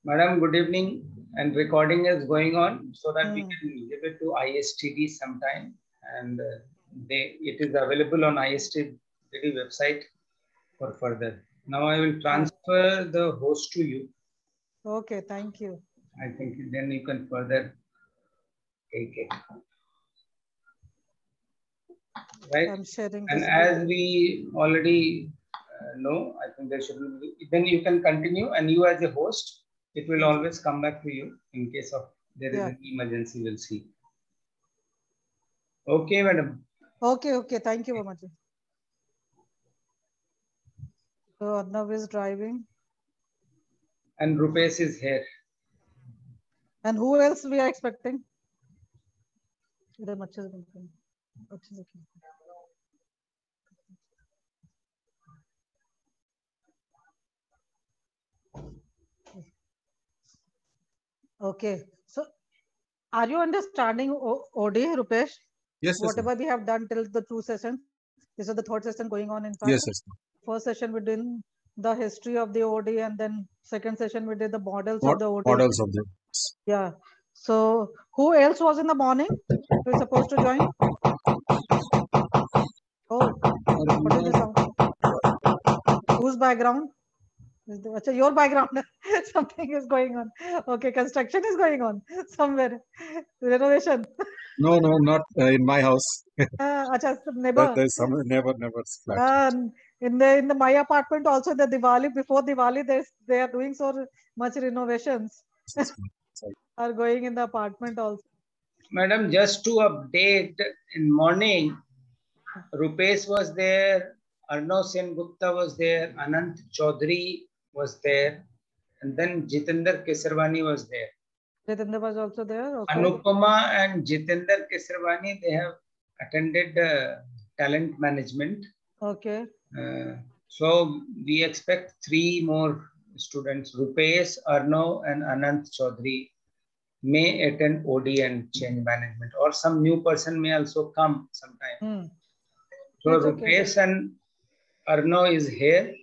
Madam, good evening. And recording is going on so that we can give it to ISTD sometime. And it is available on ISTD website for further. Now I will transfer the host to you. Okay, thank you. I think then you can further take it. Right? I'm sharing and this as we already know, I think there should be, then you can continue, and you as a host, it will always come back to you in case of there is an emergency, we'll see. Okay, madam. Okay, thank you very much. So Arnav is driving. And Rupesh is here. And who else we are expecting? Okay, so are you understanding OD, Rupesh? Yes, whatever we have done till the 2 sessions, this is the 3rd session going on. In fact, yes, first session we did the history of the OD, and then second session we did the models of the OD. Models of them. Yeah. So who else was in the morning? Who is supposed to join? Oh, what is the sound? Whose background? Your background. Something is going on. Okay, construction is going on somewhere. Renovation. No, not in my house. Neighbor. There's some neighbor's flat. In the my apartment also, the Diwali, before Diwali, they are doing so much renovations. Are going in the apartment also. Madam, just to update, in morning, Rupesh was there, Arnav Sen Gupta was there, Anant Chaudhary was there, and then Jitendra Kesarwani was there. Jitendra was also there. Okay. Anupama and Jitendra Kesarwani, they have attended talent management. Okay. So we expect 3 more students, Rupesh, Arnav, and Anant Chaudhary may attend OD and change management, or some new person may also come sometime. So Rupesh and Arnav is here.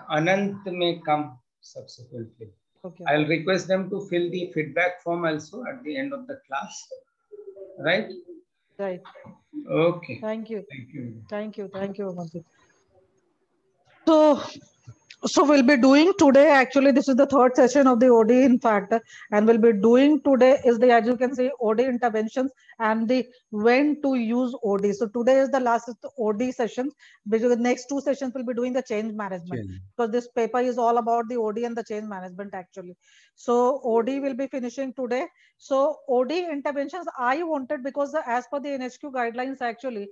Anant may come subsequently. Okay. I'll request them to fill the feedback form also at the end of the class. Right? Right. Okay. Thank you. Thank you. Thank you, Amandeep. So we'll be doing today, actually, this is the 3rd session of the OD, in fact, and we'll be doing today is the, as you can see, OD interventions and the when to use OD. So today is the last OD session, because the next 2 sessions will be doing the change management, because this paper is all about the OD and the change management actually. So OD will be finishing today. So OD interventions I wanted, because as per the NHQ guidelines actually,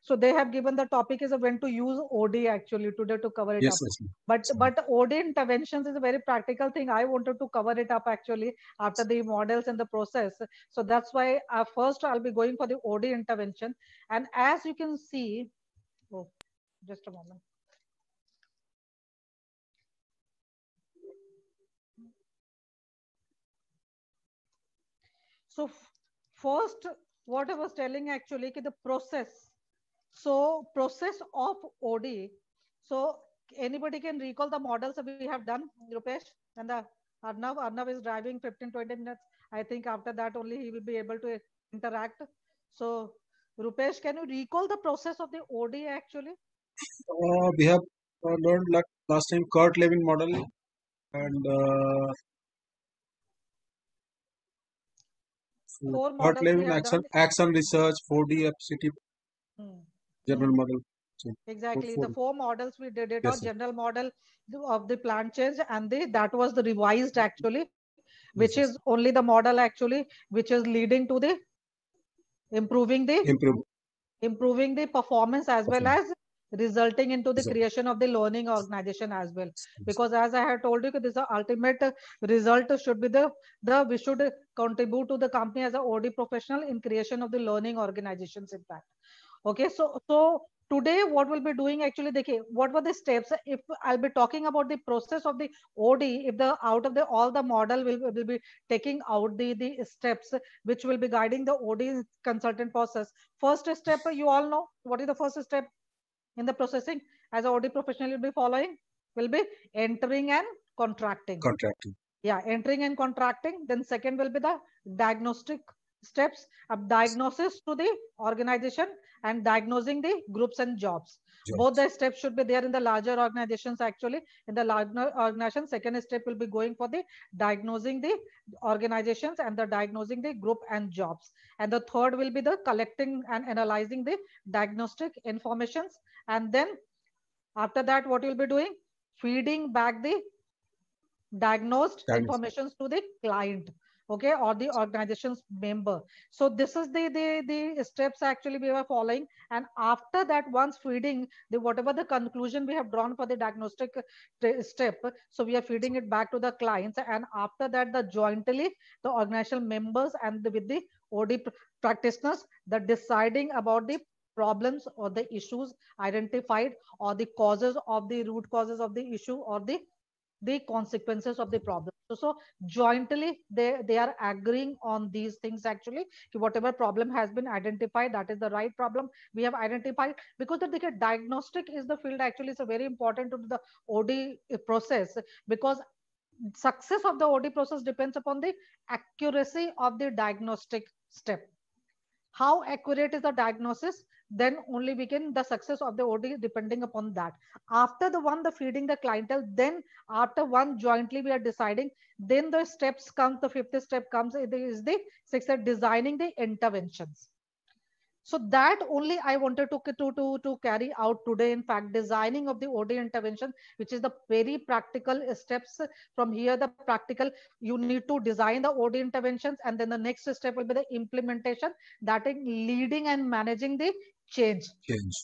so they have given the topic is when to use OD actually today to cover it up. But OD interventions is a very practical thing. I wanted to cover it up actually after the models and the process. So that's why first I'll be going for the OD intervention. And as you can see, just a moment. So first, what I was telling actually, the process. So process of OD. So anybody can recall the models that we have done, Rupesh? And the Arnav is driving 15-20 minutes. I think after that only he will be able to interact. So Rupesh, can you recall the process of the OD actually? We have learned like last time Kurt Lewin model and Kurt Lewin action research, 4D FCT general model. Exactly. The 4 models we did it on general model of the plant change, and that was the revised actually, which is only the model actually, which is leading to the improving the performance as well as resulting into the creation of the learning organization as well. Because as I had told you, this ultimate result should be we should contribute to the company as a OD professional in creation of the learning organizations, in fact. Okay, so today what we'll be doing actually, what were the steps? If I'll be talking about the process of the OD, if out of all the model will be taking out the steps which will be guiding the OD consultant process. First step, you all know what is the first step in the processing as a OD professional you'll be following? will be entering and contracting. Contracting. Yeah, entering and contracting. Then second will be the diagnostic steps of diagnosis to the organization and diagnosing the groups and jobs. Both the steps should be there in the larger organizations. Actually, in the larger organization, second step will be going for the diagnosing the organizations and the diagnosing the group and jobs. And the third will be the collecting and analyzing the diagnostic informations. And then after that, what you'll be doing? Feeding back the diagnosed information to the client, okay, or the organization's member. So this is the steps actually we are following. And after that, once feeding the whatever the conclusion we have drawn for the diagnostic step, so we are feeding it back to the clients. And after that, the jointly the organizational members and with the OD practitioners, the deciding about the problems or the issues identified, or the causes of the root causes of the issue, or the consequences of the problem. So jointly they are agreeing on these things actually. Whatever problem has been identified, that is the right problem we have identified, because the diagnostic is the field actually is very important to the OD process, because success of the OD process depends upon the accuracy of the diagnostic step. How accurate is the diagnosis, then only we can the success of the OD depending upon that. After the feeding the clientele, then after one jointly we are deciding, then the steps comes, the fifth step comes is the sixth step, designing the interventions. So that only I wanted to carry out today. In fact, designing of the OD intervention, which is the very practical steps. From here, the practical, you need to design the OD interventions, and then the next step will be the implementation, that is leading and managing the change.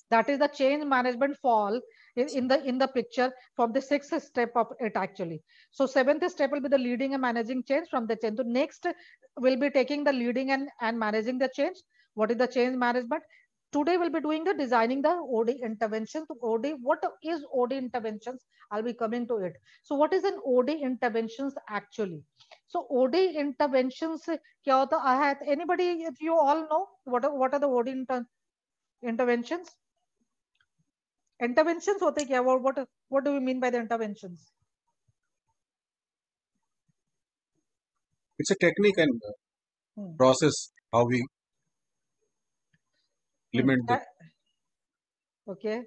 That is the change management fall in the picture from the sixth step of it actually. So seventh step will be the leading and managing change from the change. So next will be taking the leading and managing the change. What is the change management? Today we'll be doing the designing the OD intervention. To OD, what is OD interventions? I'll be coming to it. So what is an OD interventions actually? So OD interventions, kya hota hai? Anybody, if you all know what are the OD interventions? Interventions hote kya? What do we mean by the interventions? It's a technique and process how we implement it. Okay.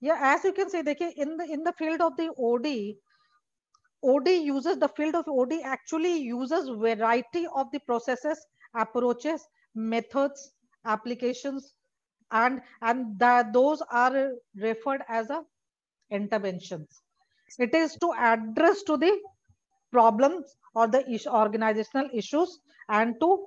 Yeah, as you can see, in the field of the OD uses, the field of OD actually uses variety of the processes, approaches, methods, applications, and those are referred as a interventions. It is to address to the problems or the organizational issues and to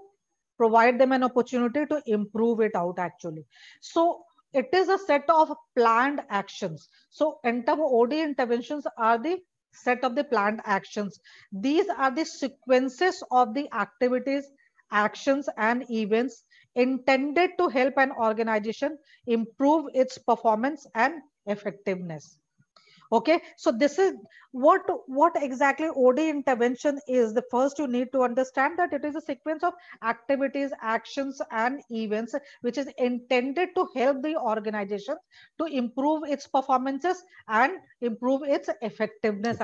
provide them an opportunity to improve it out actually. So it is a set of planned actions. So OD interventions are the set of the planned actions. These are the sequences of the activities, actions, and events intended to help an organization improve its performance and effectiveness. Okay, so this is what exactly OD intervention is. The first, you need to understand that it is a sequence of activities, actions, and events which is intended to help the organization to improve its performances and improve its effectiveness.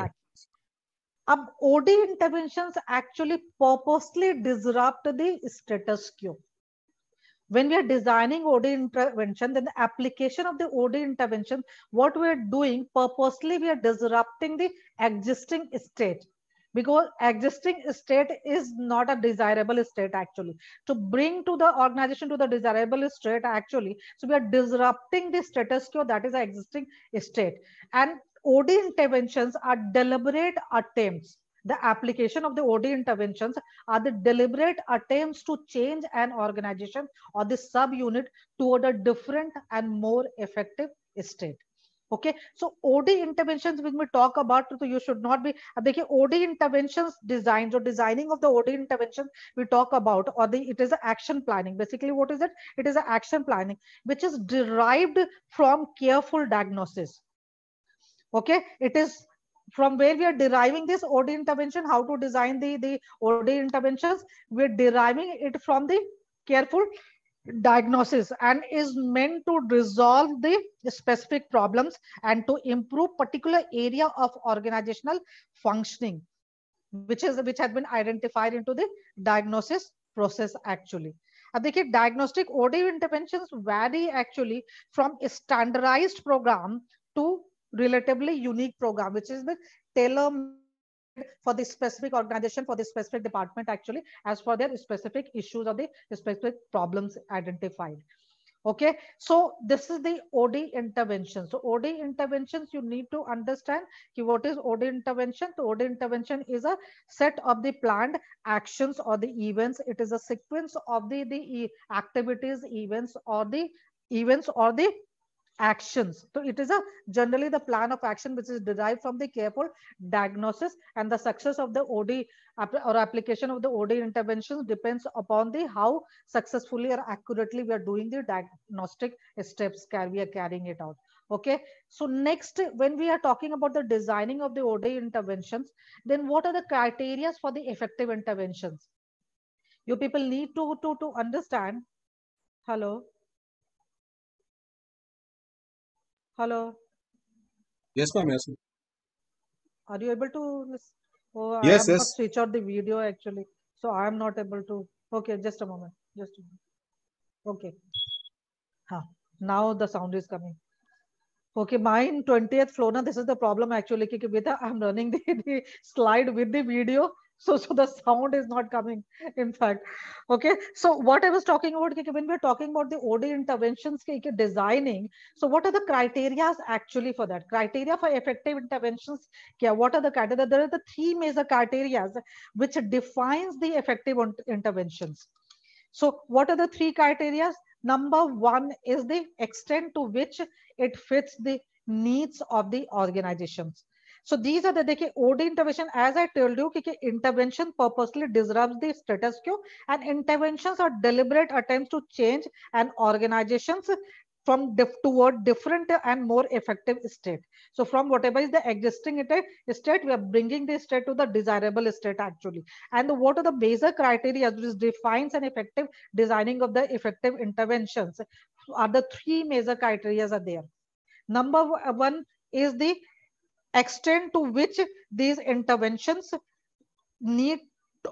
OD interventions actually purposely disrupt the status quo. When we are designing OD intervention, then the application of the OD intervention, what we are doing purposely, we are disrupting the existing state, because existing state is not a desirable state actually. To bring to the organization to the desirable state actually, so we are disrupting the status quo, that is the existing state. And OD interventions are deliberate attempts. The application of the OD interventions are the deliberate attempts to change an organization or the subunit toward a different and more effective state. Okay, so OD interventions when we talk about, so you should not be OD interventions designs or designing of the OD intervention we talk about, or it is action planning. Basically, what is it? It is an action planning which is derived from careful diagnosis. Okay, it is from where we are deriving this OD intervention, how to design the OD interventions. We're deriving it from the careful diagnosis and is meant to resolve the specific problems and to improve particular area of organizational functioning, which has been identified into the diagnosis process actually. अब देखिए diagnostic OD interventions vary actually from a standardized program to relatively unique program, which is the tailor for the specific organization, for the specific department actually, as for their specific issues or the specific problems identified. Okay, so this is the OD intervention. So OD interventions, you need to understand what is OD intervention. So OD intervention is a set of the planned actions or the events. It is a sequence of the activities, events or the actions. So it is a generally the plan of action which is derived from the careful diagnosis, and the success of the OD or application of the OD interventions depends upon the how successfully or accurately we are doing the diagnostic steps, we are carrying it out. Okay, so next, when we are talking about the designing of the OD interventions, then what are the criteria for the effective interventions? You people need to understand. Hello. Hello. Yes, ma'am. Yes, ma'am. Are you able to listen? Oh, I Yes, have not yes. switched out the video actually. So I am not able to. Okay, just a moment. Just a moment. Okay. Huh. Now the sound is coming. Okay, mine 20th floor. Now this is the problem actually. With I'm running the slide with the video. So the sound is not coming, in fact. Okay, so what I was talking about, when we're talking about the OD interventions designing, so what are the criteria actually for that? Criteria for effective interventions, what are the criteria? There are the three major criteria which defines the effective interventions. So what are the three criteria? Number one is the extent to which it fits the needs of the organizations. So these are the OD intervention. As I told you, intervention purposely disrupts the status quo, and interventions are deliberate attempts to change an organization's from toward different and more effective state. So from whatever is the existing state, we are bringing the state to the desirable state actually. And what are the major criteria which defines an effective designing of the effective interventions? Are the three major criteria are there. Number one is the extent to which these interventions need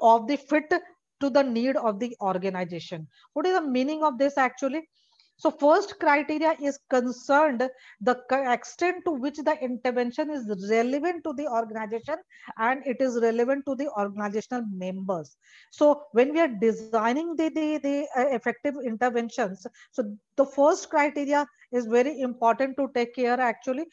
of the fit to the need of the organization. What is the meaning of this actually? So first criteria is concerned the extent to which the intervention is relevant to the organization and it is relevant to the organizational members. So when we are designing the effective interventions, so the first criteria is very important to take care actually,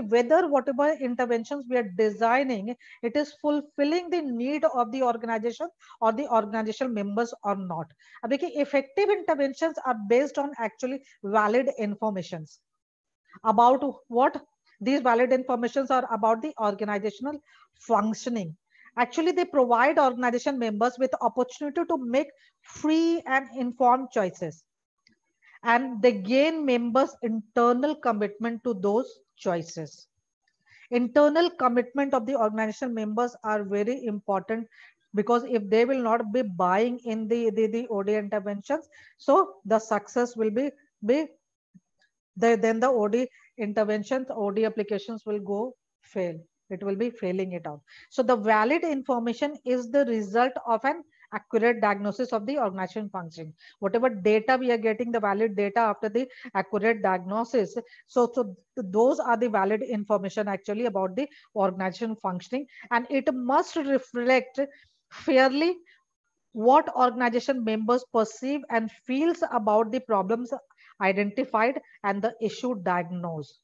whether whatever interventions we are designing, it is fulfilling the need of the organization or the organizational members or not. Effective interventions are based on actually valid informations about what these valid informations are about the organizational functioning. Actually, they provide organization members with the opportunity to make free and informed choices, and they gain members' internal commitment to those choices. Internal commitment of the organizational members are very important, because if they will not be buying in the OD interventions, so the success will be then the OD interventions, OD applications will go fail. It will be failing it out. So the valid information is the result of an accurate diagnosis of the organization function. Whatever data we are getting, the valid data after the accurate diagnosis. So those are the valid information actually about the organization functioning, and it must reflect fairly what organization members perceive and feels about the problems identified and the issue diagnosed.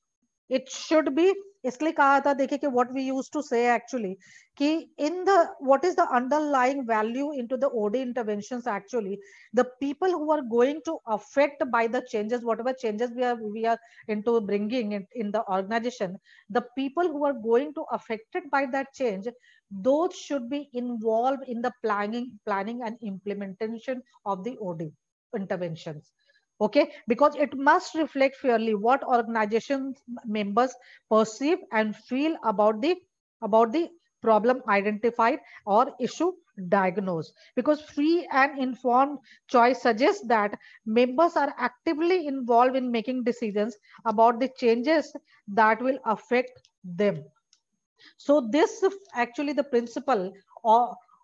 It should be, इसलिए कहा था देखिए कि what we used to say actually कि in the what is the underlying value into the OD interventions actually, the people who are going to affect by the changes, whatever changes we are into bringing in the organization, the people who are going to affected by that change, those should be involved in the planning and implementation of the OD interventions. Okay, because it must reflect fairly what organization members perceive and feel about the problem identified, or issue diagnosed. Because free and informed choice suggests that members are actively involved in making decisions about the changes that will affect them. So this actually the principle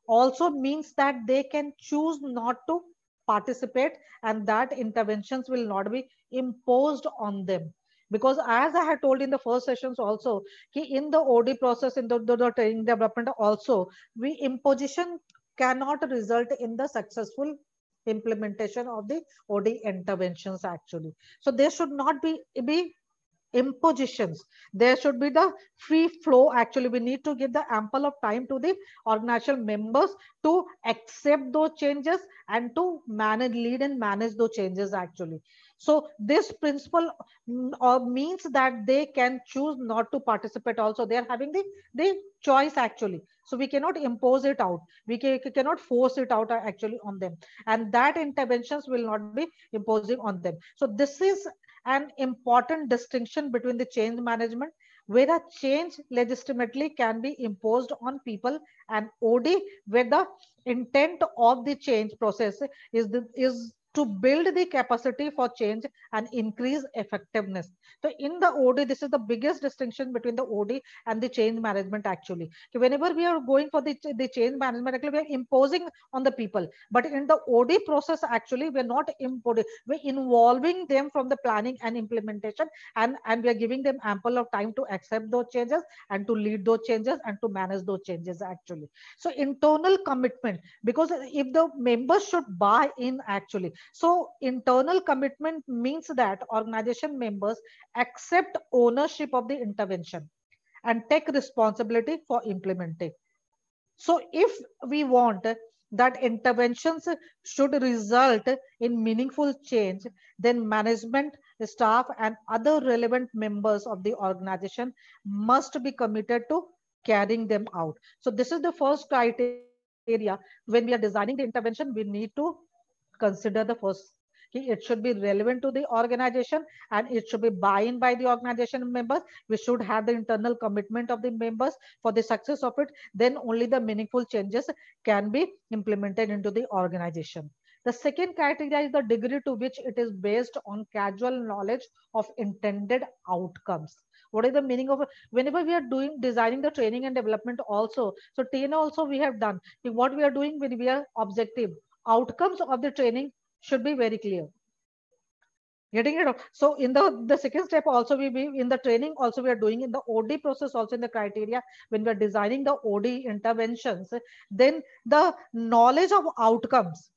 also means that they can choose not to participate, and that interventions will not be imposed on them. Because as I had told in the first sessions also, in the OD process, in the training development also, we imposition cannot result in the successful implementation of the OD interventions actually. So there should not be impositions. There should be the free flow. Actually, we need to give the ample of time to the organizational members to accept those changes and to manage, lead and manage those changes actually. So this principle means that they can choose not to participate also. They are having the choice actually. So we cannot impose it out. We cannot force it out actually on them. And that interventions will not be imposing on them. So this is an important distinction between the change management, where a change legitimately can be imposed on people, and OD, where the intent of the change process is to build the capacity for change and increase effectiveness. So in the OD, this is the biggest distinction between the OD and the change management actually. So whenever we are going for the change management, actually we are imposing on the people. But in the OD process, actually, we're not imposing, we're involving them from the planning and implementation, and we are giving them ample of time to accept those changes and to lead those changes and to manage those changes actually. So internal commitment, because if the members should buy in actually, so internal commitment means that organization members accept ownership of the intervention and take responsibility for implementing. So if we want that interventions should result in meaningful change, then management, staff, and other relevant members of the organization must be committed to carrying them out. So this is the first criteria. When we are designing the intervention, we need to consider the first. It should be relevant to the organization, and it should be buy-in by the organization members. We should have the internal commitment of the members for the success of it. Then only the meaningful changes can be implemented into the organization. The second criteria is the degree to which it is based on casual knowledge of intended outcomes. What is the meaning of, whenever we are doing designing the training and development also, so TNA also we have done what we are doing when we are objective outcomes of the training should be very clear. Getting it? So in the second step also, we in the training also we are doing in the OD process also, in the criteria when we are designing the OD interventions, then the knowledge of outcomes.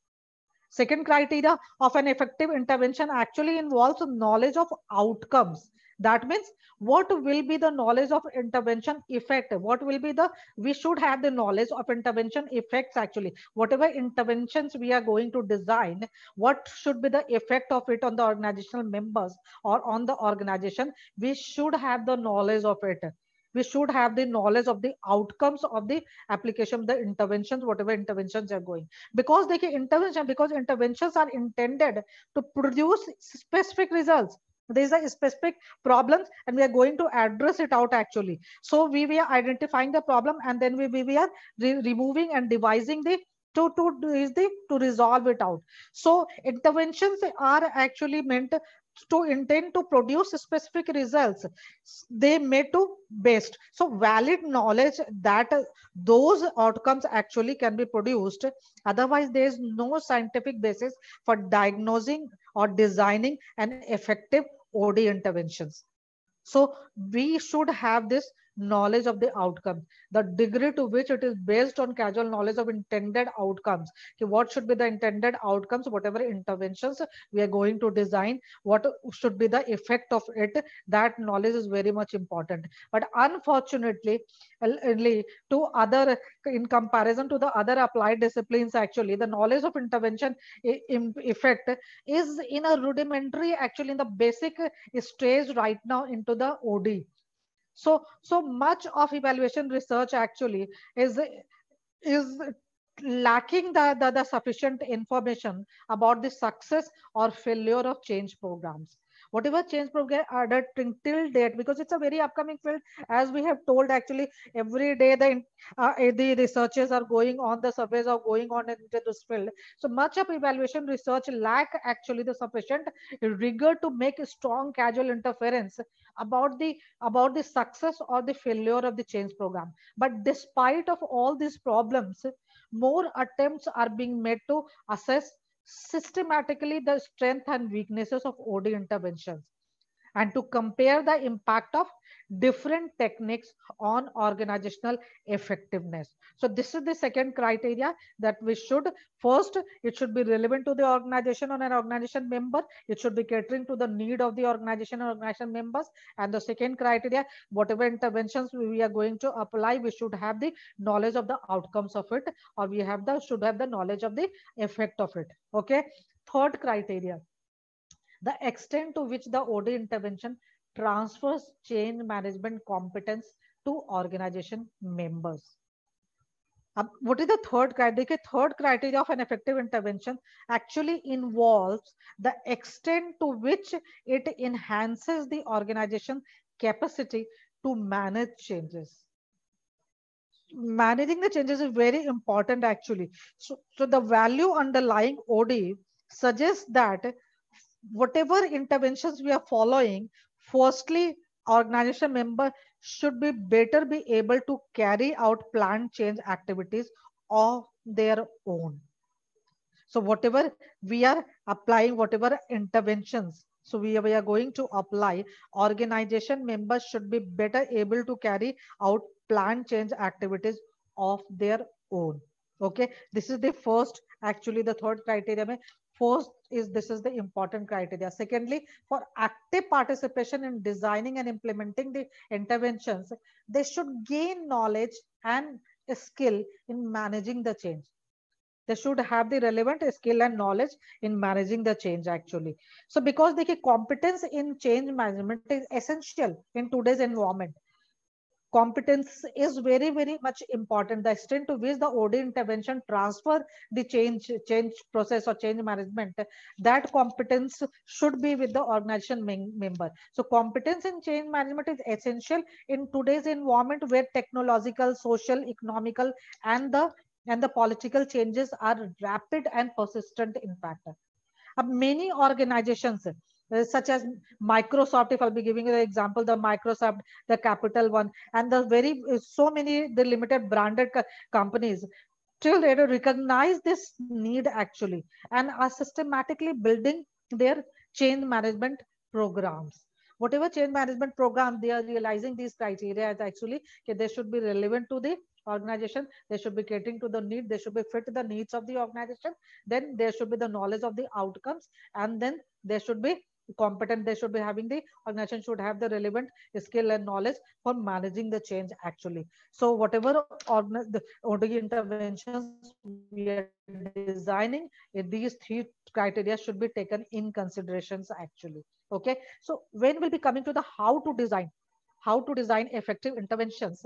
Second criteria of an effective intervention actually involves knowledge of outcomes. That means what will be the knowledge of intervention effect? What will be the, we should have the knowledge of intervention effects actually. Whatever interventions we are going to design, what should be the effect of it on the organizational members or on the organization? We should have the knowledge of it. We should have the knowledge of the outcomes of the application of the interventions, whatever interventions are going. Because they can intervention, because interventions are intended to produce specific results. These are specific problems and we are going to address it out actually. So we are identifying the problem, and then we are removing and devising the to resolve it out. So interventions are actually meant to intend to produce specific results. They made to based, so valid knowledge that those outcomes actually can be produced. Otherwise there is no scientific basis for diagnosing or designing an effective OD interventions. So we should have this knowledge of the outcome, the degree to which it is based on casual knowledge of intended outcomes. Okay, what should be the intended outcomes, whatever interventions we are going to design, what should be the effect of it, that knowledge is very much important. But unfortunately, to other, in comparison to the other applied disciplines, actually the knowledge of intervention effect is in a rudimentary, actually in the basic stage right now into the OD. So much of evaluation research actually is lacking the sufficient information about the success or failure of change programs. Whatever change program are that till date, because it's a very upcoming field, as we have told, actually every day the researchers are going on, the surveys are going on into this field. So much of evaluation research lack actually the sufficient rigor to make a strong causal interference about the success or the failure of the change program. But despite of all these problems, more attempts are being made to assess systematically the strength and weaknesses of OD interventions and to compare the impact of different techniques on organizational effectiveness. So this is the second criteria that we should first, it should be relevant to the organization or an organization member. It should be catering to the need of the organization or organization members. And the second criteria, whatever interventions we are going to apply, we should have the knowledge of the outcomes of it, or we have the should have the knowledge of the effect of it. Okay. Third criteria, the extent to which the OD intervention transfers change management competence to organization members. What is the third criteria? The third criteria of an effective intervention actually involves the extent to which it enhances the organization capacity to manage changes. Managing the changes is very important actually. So the value underlying OD suggests that whatever interventions we are following, firstly, organization member should be better be able to carry out planned change activities of their own. So whatever we are applying, whatever interventions, so we are going to apply, organization members should be better able to carry out planned change activities of their own. Okay, this is the first, actually the third criteria. First is this is the important criteria. Secondly, for active participation in designing and implementing the interventions, they should gain knowledge and skill in managing the change. They should have the relevant skill and knowledge in managing the change actually. So because the competence in change management is essential in today's environment. Competence is very, very much important. The extent to which the OD intervention transfer the change process or change management, that competence should be with the organization member. So competence in change management is essential in today's environment where technological, social, economical, and the political changes are rapid and persistent in fact. Many organizations such as Microsoft, if I'll be giving you the example, the Microsoft, the Capital One, and the very so many the limited branded companies still they recognize this need actually and are systematically building their change management programs. Whatever change management program they are realizing these criteria is actually okay, they should be relevant to the organization, they should be catering to the need, they should be fit to the needs of the organization, then there should be the knowledge of the outcomes, and then there should be competent, they should be having the organization should have the relevant skill and knowledge for managing the change actually. So whatever the OD interventions we are designing, these three criteria should be taken in considerations actually. Okay, so when we'll be coming to the how to design effective interventions,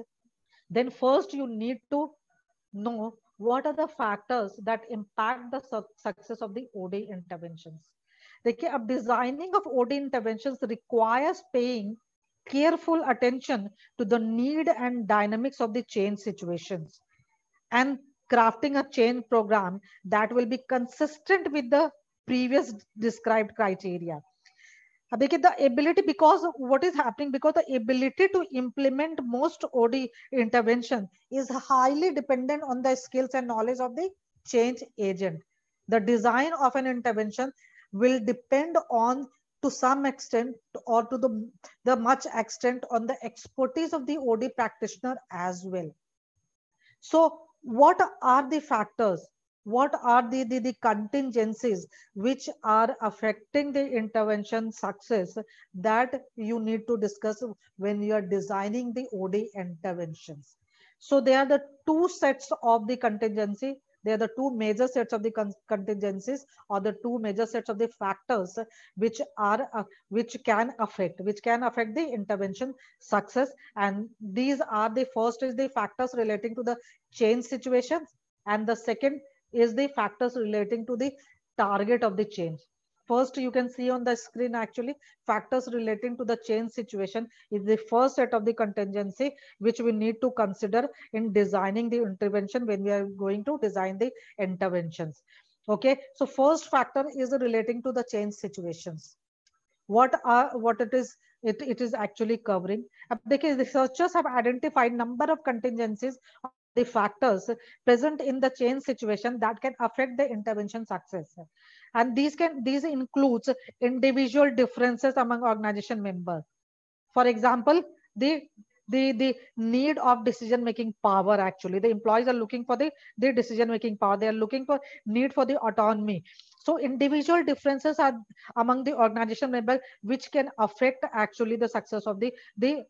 then first you need to know what are the factors that impact the success of the OD interventions. Designing of OD interventions requires paying careful attention to the need and dynamics of the change situations and crafting a change program that will be consistent with the previous described criteria. The ability, because what is happening, because the ability to implement most OD intervention is highly dependent on the skills and knowledge of the change agent. The design of an intervention will depend on to some extent or to the much extent on the expertise of the OD practitioner as well. So what are the factors? What are the contingencies which are affecting the intervention success that you need to discuss when you are designing the OD interventions? So there are the two sets of the contingency. There are the two major sets of the contingencies or the two major sets of the factors which can affect the intervention success. And these are the first is the factors relating to the change situations, and the second is the factors relating to the target of the change. First, you can see on the screen actually factors relating to the change situation is the first set of the contingency which we need to consider in designing the intervention when we are going to design the interventions. Okay, so first factor is relating to the change situations. What it is actually covering. Because researchers have identified number of contingencies or the factors present in the change situation that can affect the intervention success, and these includes individual differences among organization members. For example, the the need of decision making power. Actually, the employees are looking for the decision making power. They are looking for need for the autonomy. So individual differences are among the organization members which can affect actually the success of the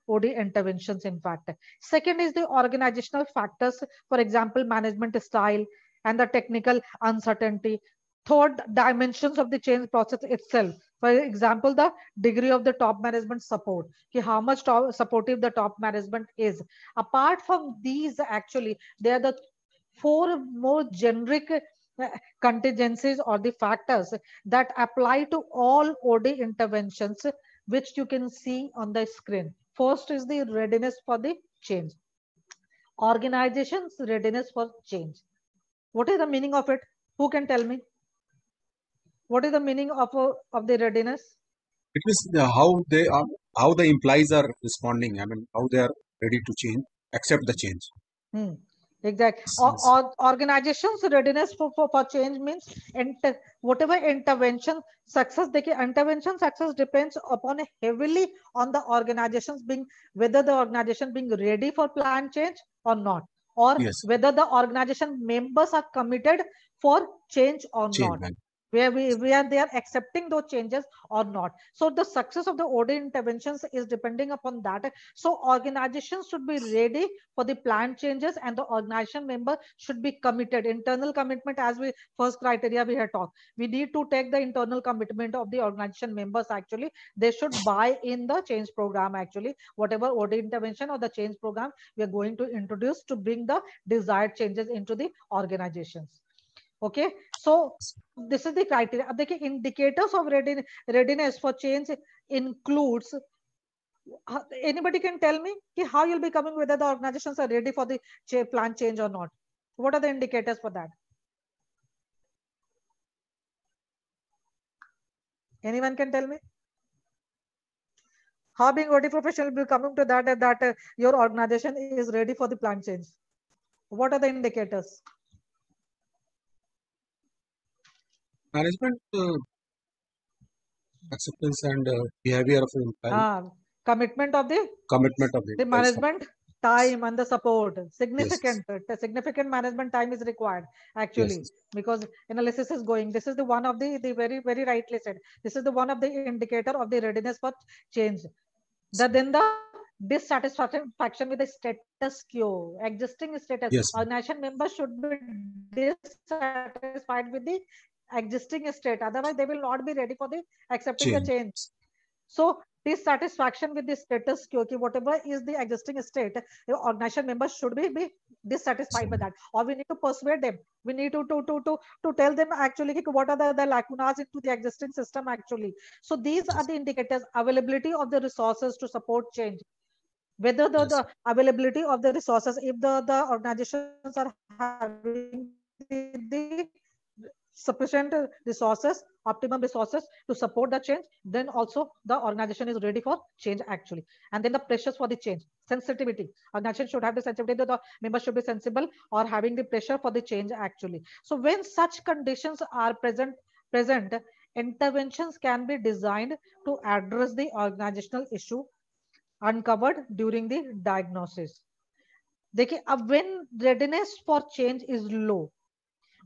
OD interventions. In fact, second is the organizational factors. For example, management style and the technical uncertainty. Third, dimensions of the change process itself. For example, the degree of the top management support, how much supportive the top management is. Apart from these, actually, there are the four more generic contingencies or the factors that apply to all OD interventions, which you can see on the screen. First is the readiness for the change. Organization's readiness for change. What is the meaning of it? Who can tell me? What is the meaning of the readiness? It means how the employees are responding. I mean, how they are ready to change, accept the change. Exactly. Organizations readiness for change means whatever intervention success, intervention success depends upon heavily on the organizations being, whether the organization being ready for plan change or not, or Yes. whether the organization members are committed for change or not, where they are accepting those changes or not. So the success of the OD interventions is depending upon that. So organizations should be ready for the plan changes, and the organization member should be committed. Internal commitment, as we first criteria we had talked, we need to take the internal commitment of the organization members. Actually, they should buy in the change program, actually whatever OD intervention or the change program we are going to introduce to bring the desired changes into the organizations. Okay, so this is the criteria. The indicators of readiness for change includes, anybody can tell me how you'll be coming, whether the organizations are ready for the plan change or not? What are the indicators for that? Anyone can tell me? How being OD professional will be coming to that your organization is ready for the plan change? What are the indicators? Management acceptance and behavior of the employee. Commitment of the management time and the support. Significant management time is required, actually. Yes. Because analysis is going. This is the one of the very, very rightly said. This is the one of the indicator of the readiness for change. Then the dissatisfaction with the status quo, existing status. Yes. Organization members should be dissatisfied with the existing state. Otherwise, they will not be ready for the accepting the change. So dissatisfaction with the status quo, whatever is the existing state, the organization members should be dissatisfied with that, or we need to persuade them. We need to tell them actually what are the lacunas into the existing system, actually. So these are the indicators: availability of the resources to support change, whether the availability of the resources, if the organizations are having the sufficient resources, optimum resources to support the change, then also the organization is ready for change, actually. And then the pressures for the change, sensitivity. Organization should have the sensitivity, the members should be sensible or having the pressure for the change, actually. So when such conditions are present, interventions can be designed to address the organizational issue uncovered during the diagnosis. When readiness for change is low,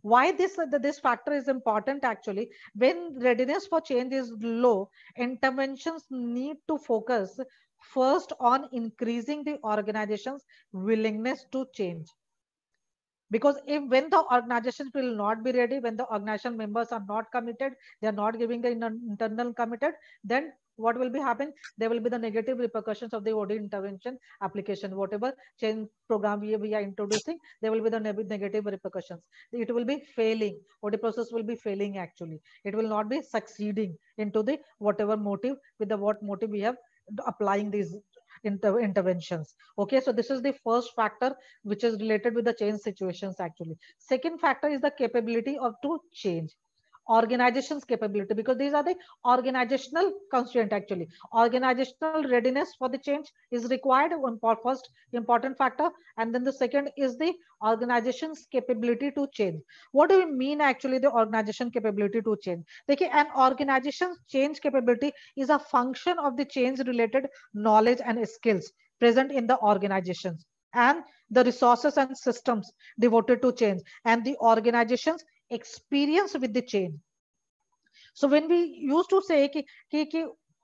why this factor is important, actually? When readiness for change is low, interventions need to focus first on increasing the organization's willingness to change. Because when the organization will not be ready, when the organization members are not committed, they are not giving the internal committed, then what will be happening? There will be the negative repercussions of the OD intervention application. Whatever change program we are introducing, there will be the negative repercussions. It will be failing. OD process will be failing actually. It will not be succeeding into the whatever motive, with the what motive we have applying these interventions. Okay, so this is the first factor which is related with the change situations actually. Second factor is the capability of to change, organization's capability, because these are the organizational constraint actually. Organizational readiness for the change is required, one first important factor, and then the second is the organization's capability to change. What do we mean actually the organization capability to change? Okay, an organization's change capability is a function of the change related knowledge and skills present in the organizations, and the resources and systems devoted to change, and the organization's experience with the change. So when we used to say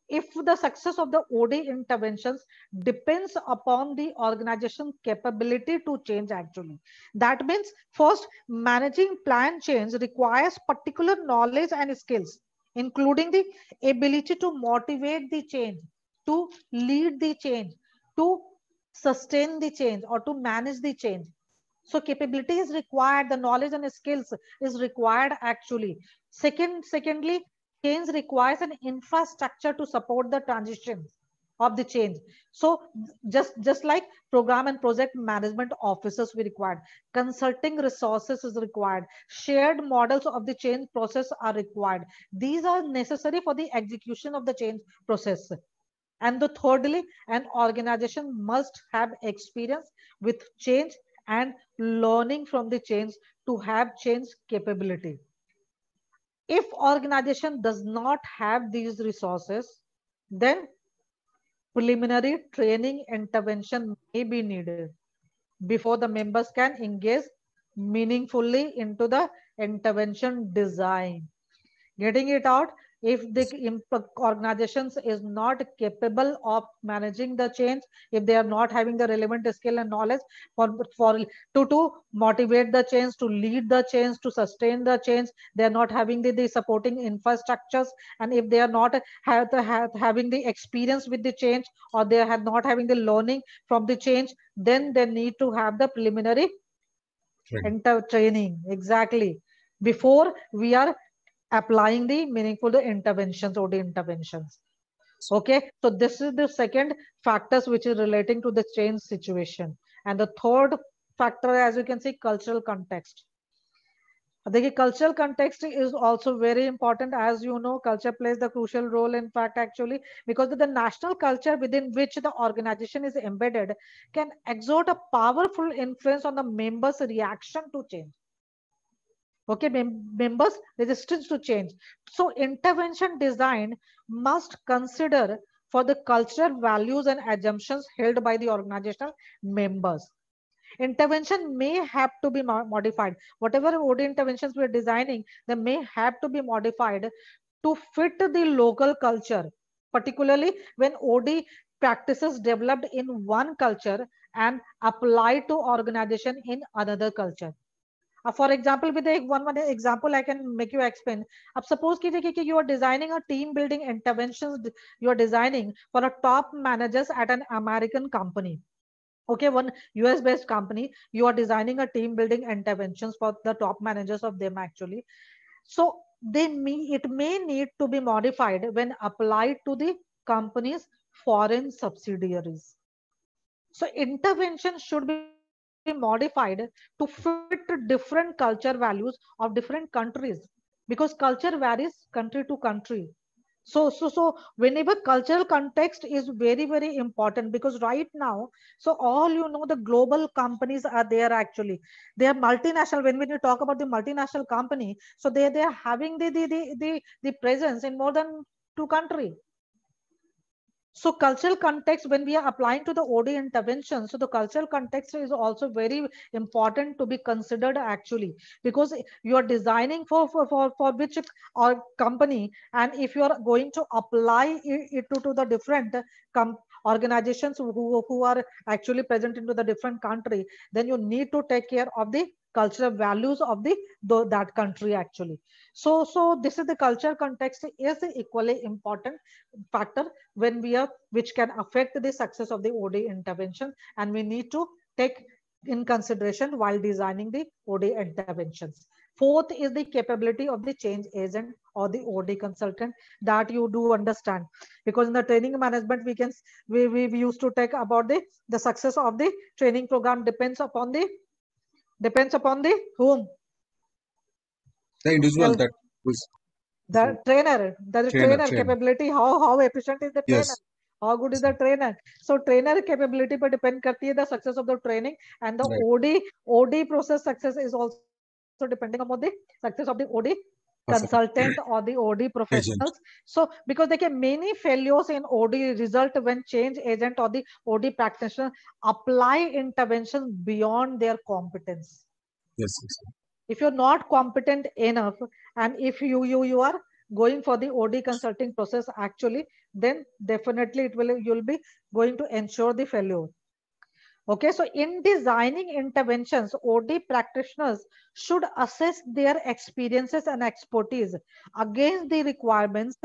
if the success of the OD interventions depends upon the organization capability to change actually, that means first, managing plan change requires particular knowledge and skills, including the ability to motivate the change, to lead the change, to sustain the change, or to manage the change. So capability is required, the knowledge and skills is required actually. Secondly, change requires an infrastructure to support the transition of the change. So just like program and project management officers we required, consulting resources is required, shared models of the change process are required. These are necessary for the execution of the change process. And the thirdly, an organization must have experience with change and learning from the change to have change capability. If organization does not have these resources, then preliminary training intervention may be needed before the members can engage meaningfully into the intervention design. Getting it out, if the organizations is not capable of managing the change, if they are not having the relevant skill and knowledge to motivate the change, to lead the change, to sustain the change, they are not having the supporting infrastructures, and if they are not having the experience with the change, or they are not having the learning from the change, then they need to have the preliminary training exactly before we are applying the meaningful interventions or the interventions. Okay, so this is the second factors which is relating to the change situation. And the third factor, as you can see, cultural context. The cultural context is also very important. As you know, culture plays the crucial role, in fact, actually, because the national culture within which the organization is embedded can exert a powerful influence on the members' reaction to change. Okay, members' resistance to change. So intervention design must consider for the cultural values and assumptions held by the organizational members. Intervention may have to be modified. Whatever OD interventions we're designing, they may have to be modified to fit the local culture, particularly when OD practices developed in one culture and applied to organization in another culture. For example, with one example I can make you explain. Suppose you are designing a team building interventions, you are designing for a top managers at an American company. Okay, one US based company, you are designing a team building interventions for the top managers of them actually. So it may need to be modified when applied to the company's foreign subsidiaries. So intervention should be modified to fit different culture values of different countries, because culture varies country to country. So whenever cultural context is very, very important, because right now, so all the global companies are there actually. They are multinational. When you talk about the multinational company, so they are having the presence in more than 2 countries. So cultural context, when we are applying to the OD intervention, so the cultural context is also very important to be considered actually, because you are designing for which company, and if you are going to apply it to the different organizations who are actually present into the different country, then you need to take care of the cultural values of that country actually. So this is the culture context is equally important factor when we are, which can affect the success of the OD intervention, and we need to take in consideration while designing the OD interventions. Fourth is the capability of the change agent or the OD consultant, that you do understand, because in the training management we used to take about the success of the training program depends upon the whom? The individual that was The trainer trainer. capability, how efficient is the trainer, Yes. how good is the trainer. So trainer capability पर depend करती है the success of the training, and the Right. OD process success is also depending upon the success of the OD Awesome. consultant or the OD Agent. professionals. So because there can many failures in OD result when change agent or the OD practitioner apply interventions beyond their competence. Yes. Yes. If you're not competent enough, and if you are going for the OD consulting process actually, then definitely you'll be going to ensure the failure. Okay, so in designing interventions, OD practitioners should assess their experiences and expertise against the requirements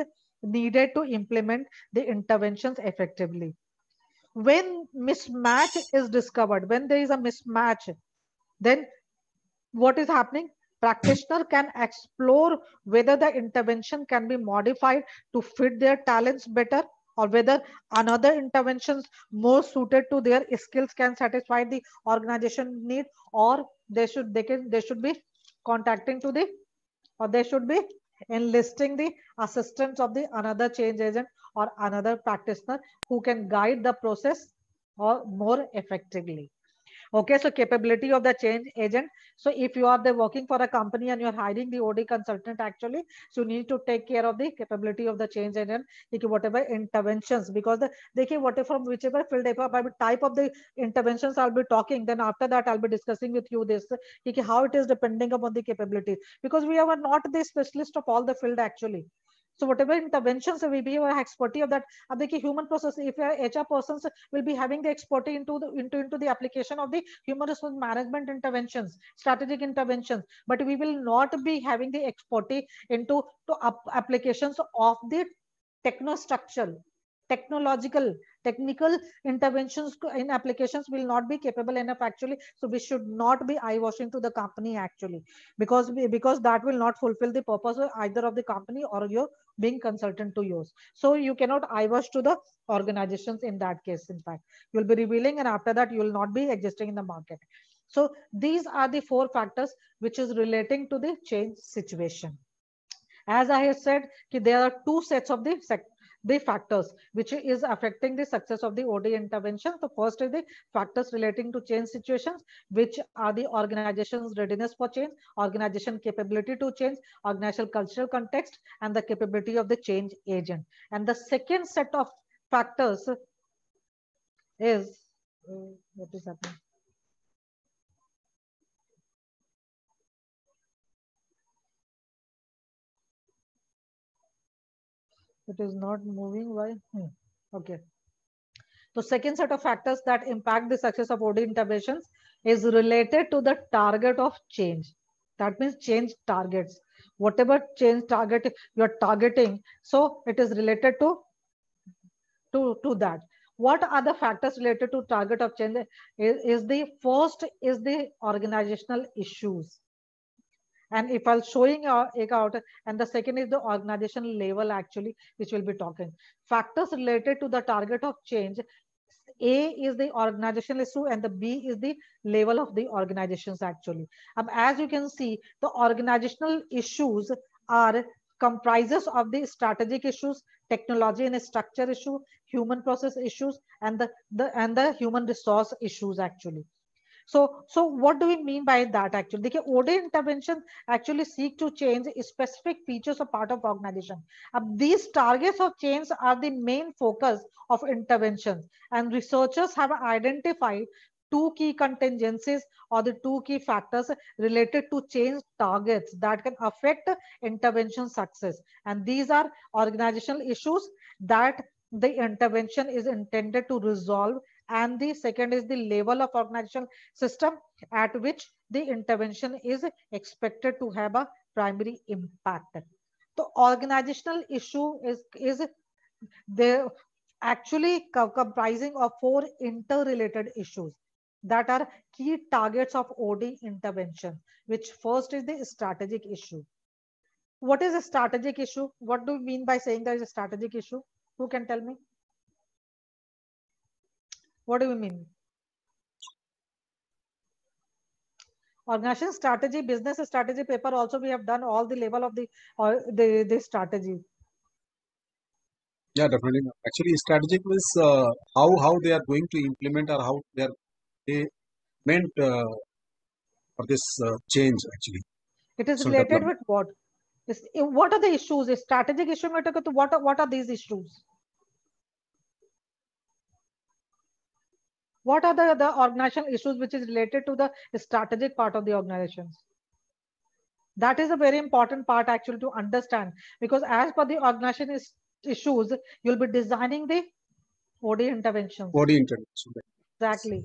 needed to implement the interventions effectively. When mismatch is discovered, when there is a mismatch, then what is happening? Practitioner can explore whether the intervention can be modified to fit their talents better, or whether another interventions more suited to their skills can satisfy the organization need, or they should be contacting to the, or they should be enlisting the assistance of the another change agent or another practitioner who can guide the process or more effectively. Okay, so capability of the change agent. So if you are working for a company and you're hiring the OD consultant actually, so you need to take care of the capability of the change agent, whatever interventions, because whatever from whichever field type of the interventions I'll be talking, then after that I'll be discussing with you this, how it is depending upon the capability, because we are not the specialist of all the field actually. So whatever interventions we be or expertise of that, अब देखिए human process, if HR persons will be having the expertise into the application of the human resource management interventions, strategic interventions, but we will not be having the expertise into applications of the technostructural, technological, technical interventions in applications will not be capable enough actually. So we should not be eye washing to the company actually, because that will not fulfill the purpose of either of the company or your being consultant to yours. So you cannot eye wash to the organizations in that case. In fact, you'll be revealing, and after that you will not be existing in the market. So these are the 4 factors which is relating to the change situation. As I have said, there are 2 sets of the factors which is affecting the success of the OD intervention. The first is the factors relating to change situations, which are the organization's readiness for change, organization capability to change, organizational cultural context, and the capability of the change agent. And the second set of factors is, what is happening? It is not moving. Why? Okay. So second set of factors that impact the success of OD interventions is related to the target of change. That means change targets. Whatever change target you're targeting, so it is related to that. What are the factors related to target of change? Is the first is the organizational issues. And if I'll showing it out, and the second is the organization level actually, which we'll be talking. Factors related to the target of change. A is the organizational issue and the B is the level of the organizations actually. As you can see, the organizational issues are comprises of the strategic issues, technology and structure issue, human process issues, and the human resource issues actually. So what do we mean by that actually? The OD intervention actually seek to change specific features of part of organization. These targets of change are the main focus of interventions, and researchers have identified 2 key contingencies or the 2 key factors related to change targets that can affect intervention success. And these are organizational issues that the intervention is intended to resolve and the second is the level of organizational system at which the intervention is expected to have a primary impact. The organizational issue is they actually comprising of four interrelated issues that are key targets of OD intervention, which first is the strategic issue. What is a strategic issue? What do you mean by saying there is a strategic issue? Who can tell me? What do you mean? Organization strategy, business strategy paper also we have done all the level of the strategy. Yeah, definitely. Actually, strategic is how they are going to implement or how they meant for this change actually. It is So related development. with what? What are the issues? Strategic issue में तो what are these issues? What are the organizational issues which is related to the strategic part of the organizations? That is a very important part actually to understand, because as per the organization issues, you'll be designing the OD interventions. OD intervention. Exactly.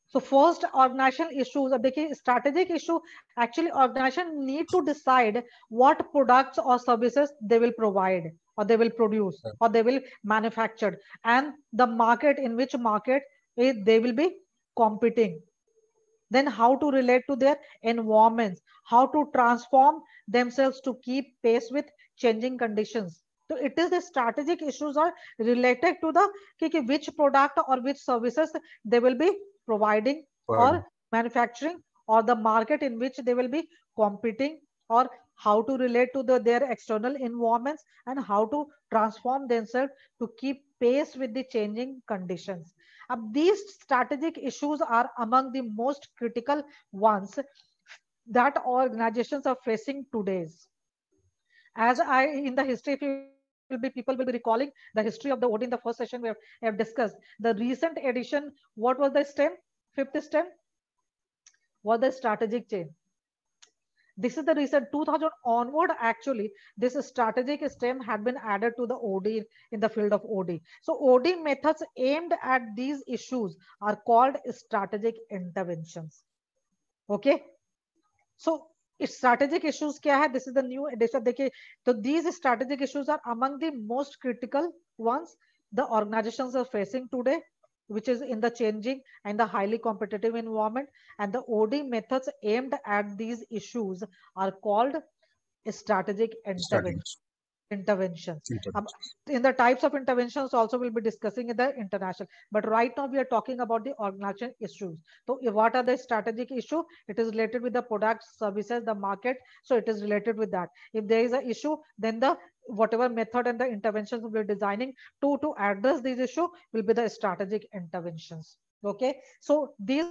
So first organizational issues, देखिए strategic issue, actually organization need to decide what products or services they will provide or they will produce or they will manufacture, and the market, in which market they will be competing. Then how to relate to their environments, how to transform themselves to keep pace with changing conditions. So it is the strategic issues are related to the which product or which services they will be providing or manufacturing, or the market in which they will be competing, or how to relate to their external environments, and how to transform themselves to keep pace with the changing conditions. These strategic issues are among the most critical ones that organizations are facing today. As in the history, people will be recalling the history of the OD in the first session we have discussed. The recent edition, what was the stem? Fifth stem was the strategic change. This is the recent 2000 onward, actually, this strategic stem had been added to the OD in the field of OD. So OD methods aimed at these issues are called strategic interventions. Okay. So strategic issues kya hai? This is the new edition. So these strategic issues are among the most critical ones the organizations are facing today, which is in the changing and the highly competitive environment, and the OD methods aimed at these issues are called strategic interventions. In the types of interventions also we'll be discussing in the international, but right now we are talking about the organization issues. So what are the strategic issue? It is related with the products, services, the market. So it is related with that. If there is an issue, then the whatever method and the interventions we're designing to address these issue will be the strategic interventions. Okay, so these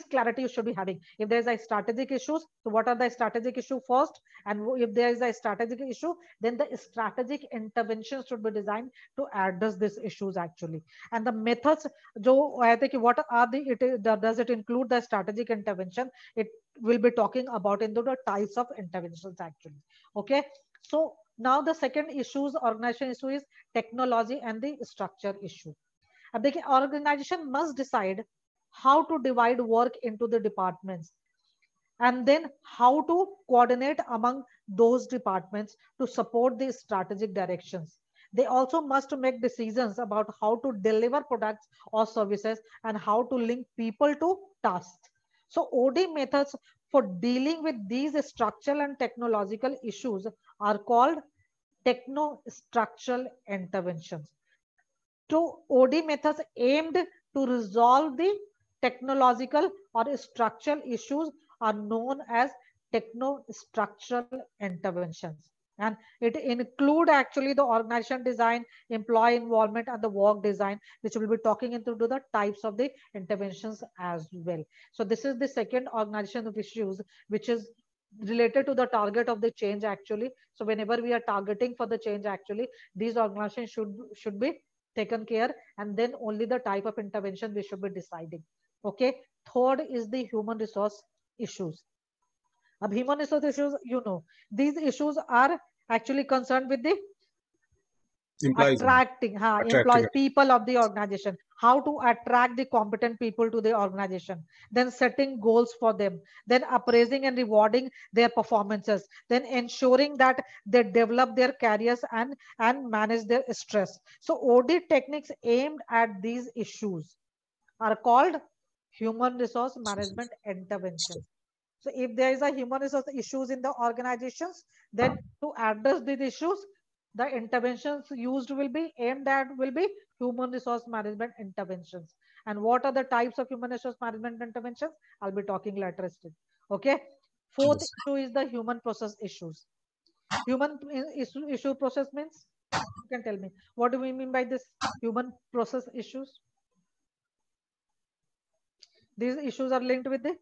clarity you should be having. If there is a strategic issues, so what are the strategic issue first, and if there is a strategic issue, then the strategic interventions should be designed to address these issues actually. And the methods, what are does it include the strategic intervention? It will be talking about into the types of interventions actually. Okay, so now the second issues, organization issue, is technology and the structure issue. अब देखिए, organization must decide how to divide work into the departments, and then how to coordinate among those departments to support the strategic directions. They also must make decisions about how to deliver products or services and how to link people to tasks. So OD methods for dealing with these structural and technological issues are called techno-structural interventions. So OD methods aimed to resolve the technological or structural issues are known as techno-structural interventions. And it include actually the organization design, employee involvement, and the work design, which will be talking into the types of the interventions as well. So this is the second organization of issues, which is related to the target of the change actually. So whenever we are targeting for the change actually, these organizations should be taken care, and then only the type of intervention we should be deciding. Okay. Third is the human resource issues. Human resource issues, these issues are actually concerned with the Implies attracting employees, attracting. people of the organization, how to attract the competent people to the organization, then setting goals for them, then appraising and rewarding their performances, then ensuring that they develop their careers and manage their stress. So OD techniques aimed at these issues are called human resource management interventions. So if there is a human resource issues in the organizations, then to address these issues, the interventions used will be aimed at will be human resource management interventions. And what are the types of human resource management interventions? I'll be talking later still. Okay. Fourth Yes. issue is the human process issues. Human issue process means, you can tell me, what do we mean by this human process issues? These issues are linked with the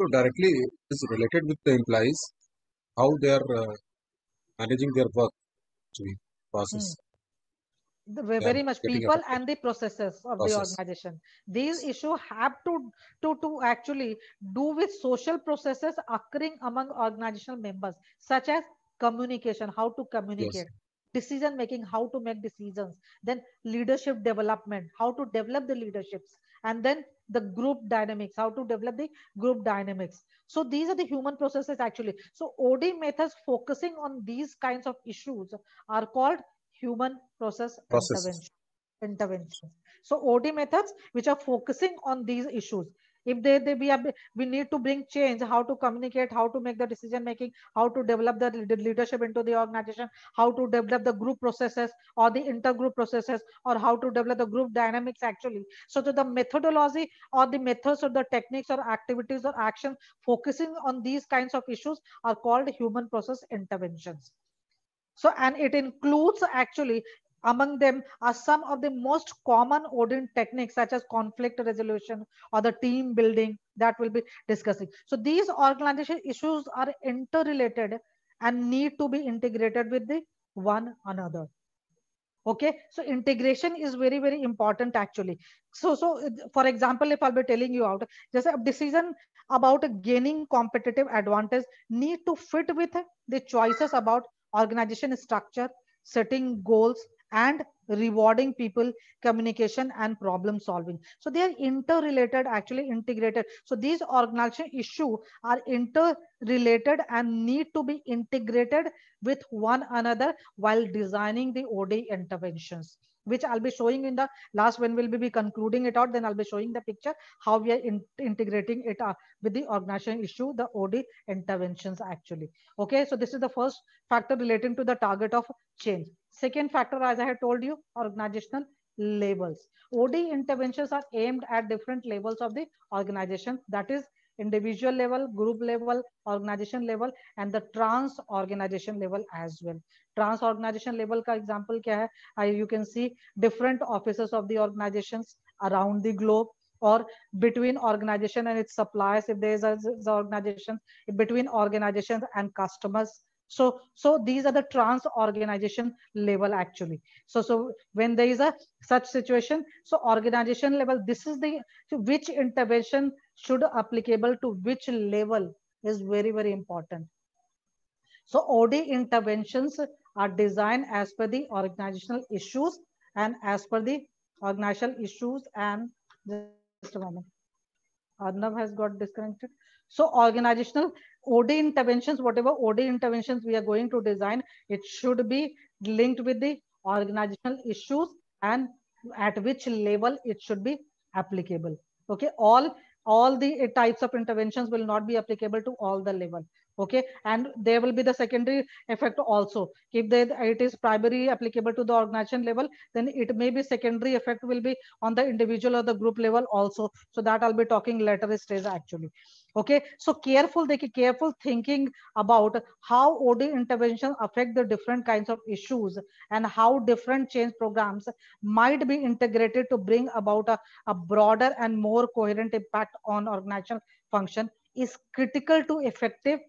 So directly is related with the employees, how they are managing their work, actually, process. very much Getting people affected. and the processes of the Process. organization. These issues have to actually do with social processes occurring among organizational members, such as communication, how to Yes. communicate, decision making, how to make decisions, then leadership development, how to develop the leaderships, and then the group dynamics, how to develop the group dynamics. So these are the human processes actually. So OD methods focusing on these kinds of issues are called human process Processes. interventions. So OD methods which are focusing on these issues. If we need to bring change, how to communicate, how to make the decision making, how to develop the leadership into the organization, how to develop the group processes or the intergroup processes, or how to develop the group dynamics actually. So the methodology or the methods or the techniques or activities or actions focusing on these kinds of issues are called human process interventions. So, and it includes actually among them are some of the most common OD techniques such as conflict resolution or the team building that we'll be discussing. So these organization issues are interrelated and need to be integrated with the one another. Okay, so integration is very important actually. So for example, if I'll be telling you out just a decision about gaining competitive advantage need to fit with the choices about organization structure, setting goals, and rewarding people, communication, and problem solving. So they are interrelated, actually integrated. So these organization issues are interrelated and need to be integrated with one another while designing the OD interventions, which I'll be showing in the last when we'll be concluding it out. Then I'll be showing the picture how we are integrating it with the organization issue, the OD interventions actually. Okay, so this is the first factor relating to the target of change. Second factor, as I had told you, organizational levels. OD interventions are aimed at different levels of the organization, that is individual level, group level, organization level, and the trans organization level as well. Trans organization level का example क्या है? You can see different offices of the organizations around the globe, or between organization and its suppliers if there is a organization, between organizations and customers. So these are the trans organization level actually. So when there is a such situation, so organization level, this is the which intervention should applicable to which level is very important. So OD interventions are designed as per the organizational issues and as per the organizational issues. And just a moment, Arnav has got disconnected. So organizational OD interventions, whatever OD interventions we are going to design, it should be linked with the organizational issues and at which level it should be applicable. Okay, all the types of interventions will not be applicable to all the level. Okay, and there will be the secondary effect also. If it is primary applicable to the organization level, then it may be secondary effect will be on the individual or the group level also. So that I'll be talking later stage actually. Okay, so careful thinking about how OD interventions affect the different kinds of issues and how different change programs might be integrated to bring about a broader and more coherent impact on organizational function is critical to effective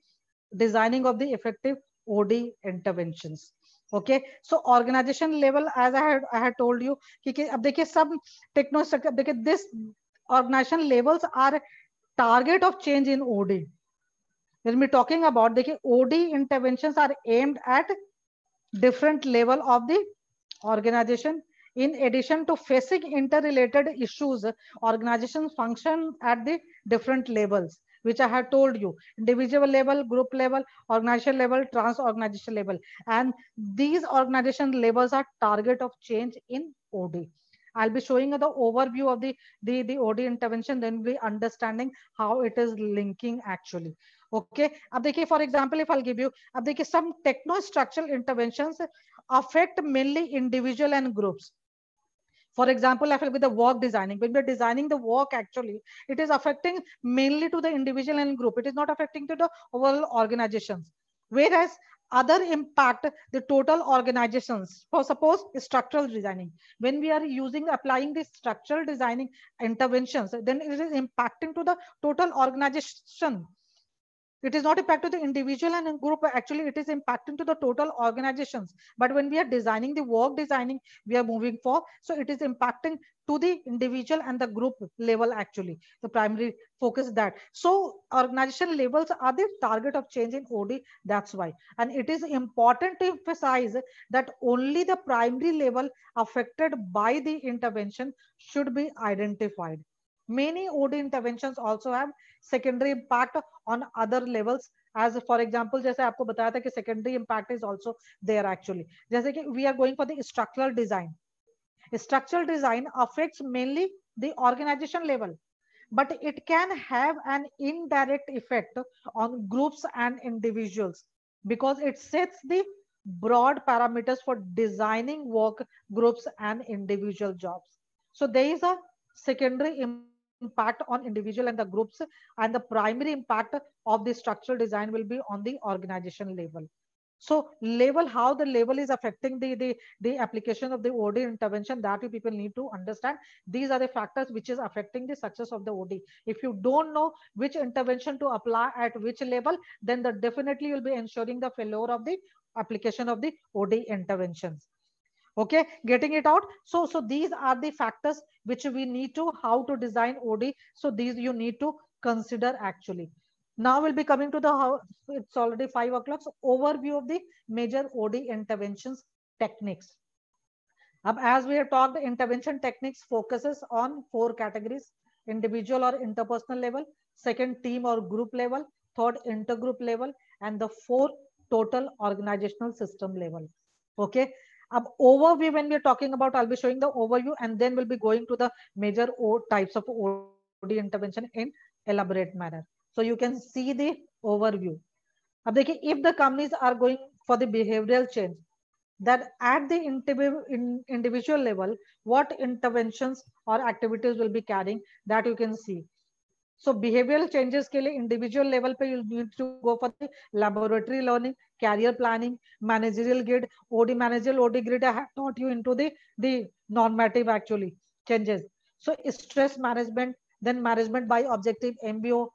designing of the effective OD interventions. Okay, so organization level, as I had told you, अब देखिए सब techno structure, देखिए this organization levels are target of change in OD. when we're talking about, देखिए OD interventions are aimed at different level of the organization. In addition to facing interrelated issues, organizations function at the different levels, which I have told you: individual level, group level, organization level, trans organization level. And these organization levels are target of change in OD. I'll be showing you the overview of the OD intervention, then we understanding how it is linking actually. Okay, अब देखिए for example if I'll give you, अब देखिए some techno structural interventions affect mainly individual and groups. For example, I feel with the work designing, when we're designing the work, actually, it is affecting mainly to the individual and group. It is not affecting to the overall organizations. Whereas other impact the total organizations. For suppose structural designing, when we are using applying the structural designing interventions, then it is impacting to the total organization. It is not impact to the individual and group, actually it is impacting to the total organizations. But when we are designing the work designing, we are moving for, so it is impacting to the individual and the group level, actually the primary focus that. So organization levels are the target of change in OD, that's why. And it is important to emphasize that only the primary level affected by the intervention should be identified. Many OD interventions also have secondary impact on other levels, as for example जैसे आपको बताया था कि secondary impact is also there actually. जैसे कि we are going for the structural design. Structural design affects mainly the organization level, but it can have an indirect effect on groups and individuals because it sets the broad parameters for designing work groups and individual jobs. So there is a secondary impact on individual and the groups, and the primary impact of the structural design will be on the organization level. So level, how the level is affecting the application of the OD intervention, that you people need to understand. These are the factors which is affecting the success of the OD. If you don't know which intervention to apply at which level, then the definitely you'll be ensuring the failure of the application of the OD interventions. Okay, getting it out. So these are the factors which we need to how to design OD. So these you need to consider actually. Now we'll be coming to the how, it's already 5 o'clock. So overview of the major OD interventions techniques. As we have talked, intervention techniques focuses on 4 categories: individual or interpersonal level, second team or group level, third intergroup level, and the fourth total organizational system level. Okay. Overview, when we're talking about, I'll be showing the overview and then we'll be going to the major types of OD intervention in elaborate manner. So you can see the overview. If the companies are going for the behavioral change, that at the individual level, what interventions or activities will be carrying, that you can see. So behavioral changes के लिए individual level पे you need to go for the laboratory learning, career planning, managerial grid, OD managerial OD grid I have taught you into the normative actually changes. So stress management, then management by objective MBO.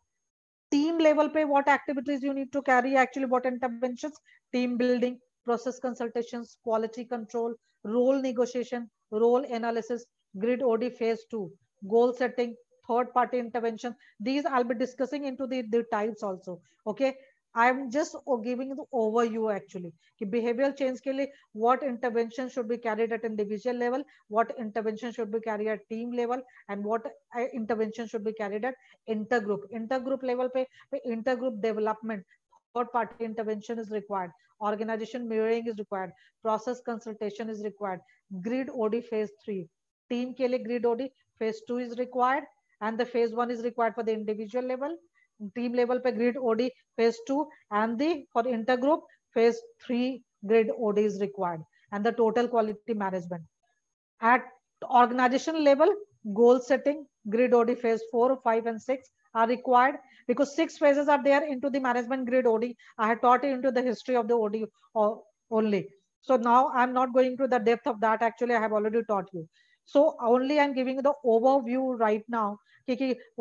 Team level पे what activities you need to carry, actually what interventions: team building, process consultations, quality control, role negotiation, role analysis, grid OD phase 2, goal setting, third party intervention. These I'll be discussing into the types also. Okay, I'm just giving the overview actually. Behavioral change के लिए what intervention should be carried at individual level, what intervention should be carried at team level, and what intervention should be carried at intergroup. Intergroup level पे intergroup development, third party intervention is required, organization mirroring is required, process consultation is required, grid OD phase 3, team के लिए grid OD phase 2 is required, and the phase 1 is required for the individual level. Team level पे grid OD phase 2, and the for intergroup phase 3 grid OD is required, and the total quality management. At organization level, goal setting, grid OD phase 4, 5, and 6 are required, because 6 phases are there into the management grid OD. I had taught you into the history of the OD only. So now I'm not going to the depth of that. Actually, I have already taught you. So only I'm giving the overview right now.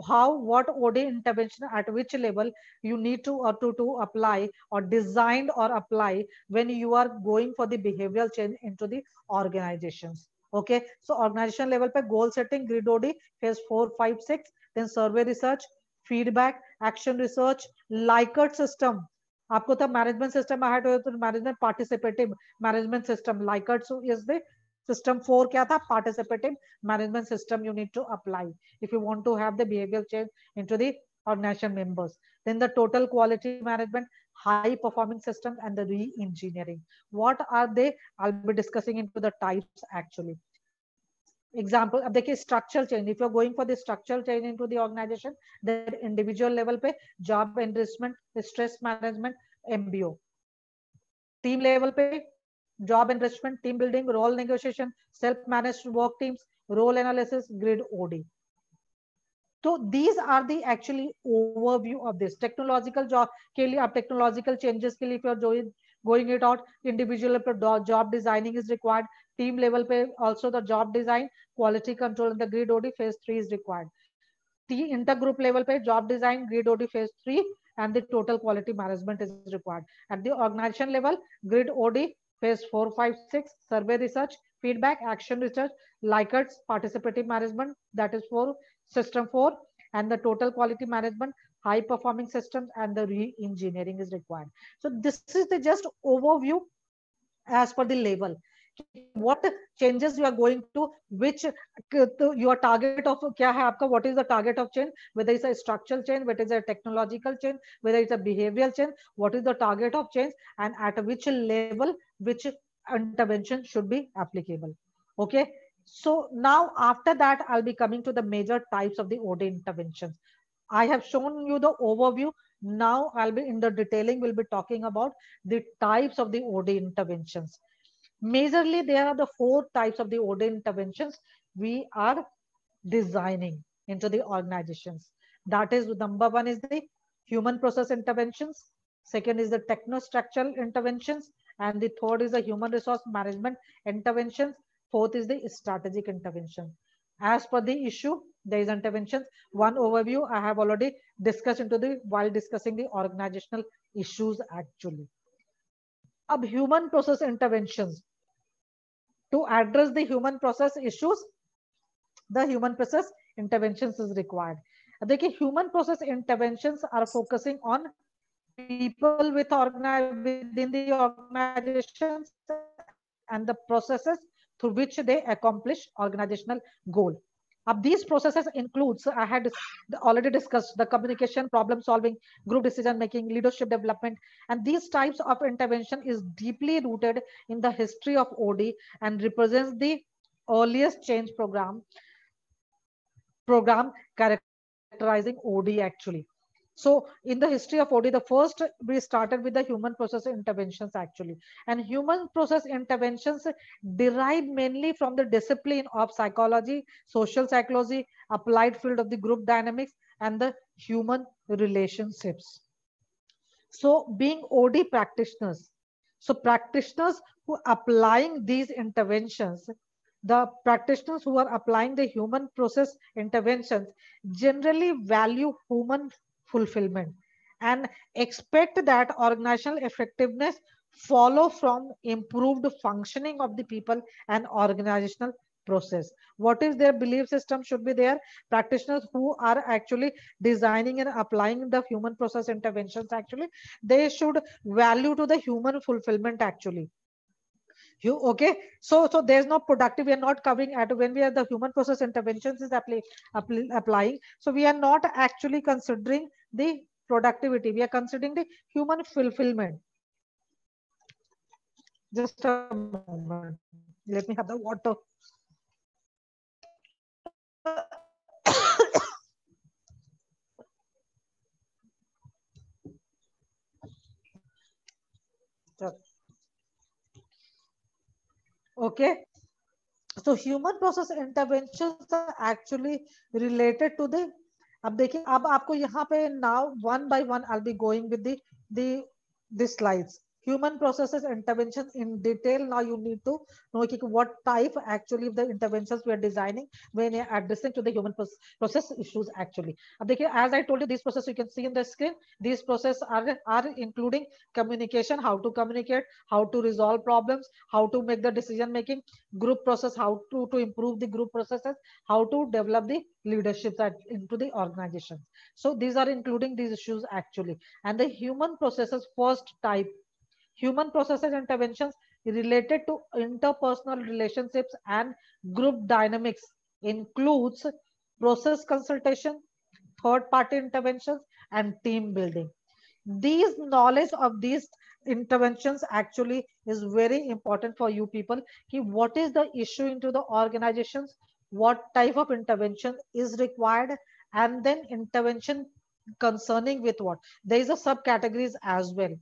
How, what OD intervention at which level you need to apply or designed or apply when you are going for the behavioral change into the organizations. Okay, so organization level पे goal setting, grid OD phase 4, 5, 6, then survey research, feedback, action research, Likert system, आपको तब management system add हो तो management participative management system, Likert is the system 4 क्या था, participative management system you need to apply if you want to have the behavioral change into the organization members. Then the total quality management, high performing systems and the re-engineering. What are they? I'll be discussing into the types actually. Example, अब देखिए structural change. If you're going for the structural change into the organization, then individual level पे job enrichment, stress management, MBO. Team level पे job enrichment, team building, role negotiation, self-managed work teams, role analysis, grid OD. So these are the actually overview of this technological job के लिए आप technological changes के लिए if you're going it out, individual पे job designing is required, team level पे also the job design, quality control and the grid OD phase 3 is required. Intergroup level पे job design, grid OD phase 3 and the total quality management is required. At the organization level, grid OD phase 4, 5, 6, survey research, feedback, action research, Likert's participative management, that is for system 4, and the total quality management, high performing systems and the re-engineering is required. So this is the just overview as per the level. What changes you are going to, which your target of क्या है आपका, what is the target of change, whether it's a structural change, whether it's a technological change, whether it's a behavioral change, what is the target of change and at which level which intervention should be applicable. Okay, so now after that I'll be coming to the major types of the OD interventions. I have shown you the overview. Now I'll be in the detailing, we'll be talking about the types of the OD interventions. Majorly, there are the 4 types of the OD interventions we are designing into the organizations. That is, number 1 is the human process interventions. Second is the techno-structural interventions. And the third is the human resource management interventions. Fourth is the strategic intervention. As per the issue, there is interventions. One overview I have already discussed into the while discussing the organizational issues actually. Ab human process interventions. To address the human process issues, the human process interventions is required. देखिए human process interventions are focusing on people within the organizations and the processes through which they accomplish organizational goal. These processes includes, I had already discussed, the communication, problem solving, group decision making, leadership development, and these types of intervention is deeply rooted in the history of OD and represents the earliest change program characterizing OD actually. So in the history of OD, the first we started with the human process interventions actually. And human process interventions derive mainly from the discipline of psychology, social psychology, applied field of the group dynamics, and the human relationships. So being OD practitioners, so practitioners who are applying these interventions, the practitioners who are applying the human process interventions generally value human fulfillment and expect that organizational effectiveness follow from improved functioning of the people and organizational process. What is their belief system should be there? Practitioners who are actually designing and applying the human process interventions actually, they should value to the human fulfillment actually. Okay, so there's no productive, we are not covering at when we are the human process interventions is applying, so we are not actually considering the productivity, we are considering the human fulfillment. Just a moment, let me have the water. Okay, so human process interventions are actually related to the, अब देखिए अब आपको यहाँ पे now one by one I'll be going with the slides. human processes interventions in detail. Now you need to know what type actually of the interventions we are designing when you're addressing to the human process issues actually. As I told you, these processes you can see in the screen, these processes are including communication, how to communicate, how to resolve problems, how to make the decision making, group process, how to improve the group processes, how to develop the leadership into the organization. So these are including these issues actually. And the human processes first type, human processes interventions related to interpersonal relationships and group dynamics includes process consultation, third party interventions, and team building. These knowledge of these interventions actually is very important for you people. What is the issue into the organizations, what type of intervention is required, and then intervention concerning with what. There is a subcategories as well.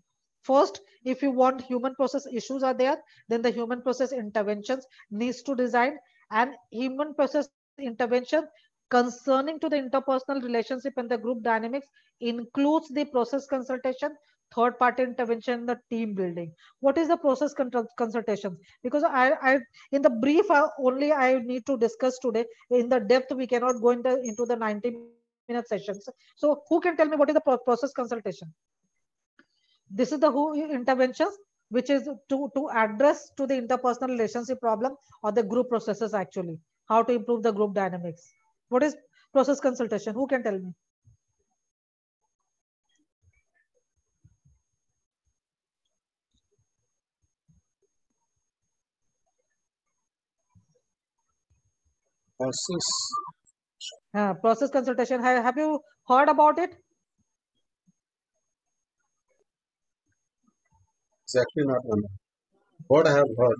First, if you want human process issues are there, then the human process interventions needs to design, and human process intervention concerning to the interpersonal relationship and the group dynamics includes the process consultation, third party intervention, the team building. What is the process consultations? Because I in the brief only I need to discuss today. In the depth we cannot go into the 90-minute sessions. So who can tell me what is the process consultation? This is the who interventions which is to address to the interpersonal relationship problem or the group processes actually, how to improve the group dynamics. What is process consultation? Who can tell me? Process consultation. Have you heard about it? Exactly not one. What I have heard.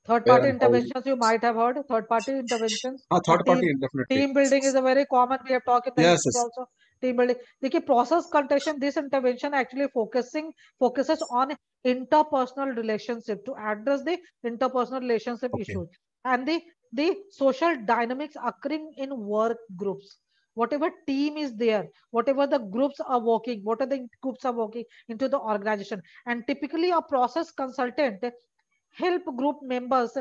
Third party interventions you might have heard. Third party interventions. Third party, definitely. Team building is a very common. We have talked in the yes. also. Team building. The process consultation. This intervention actually focuses on interpersonal relationship to address the interpersonal relationship issues and the social dynamics occurring in work groups. Whatever team is there, whatever the groups are working, what are the groups are working into the organization, and typically a process consultant help group members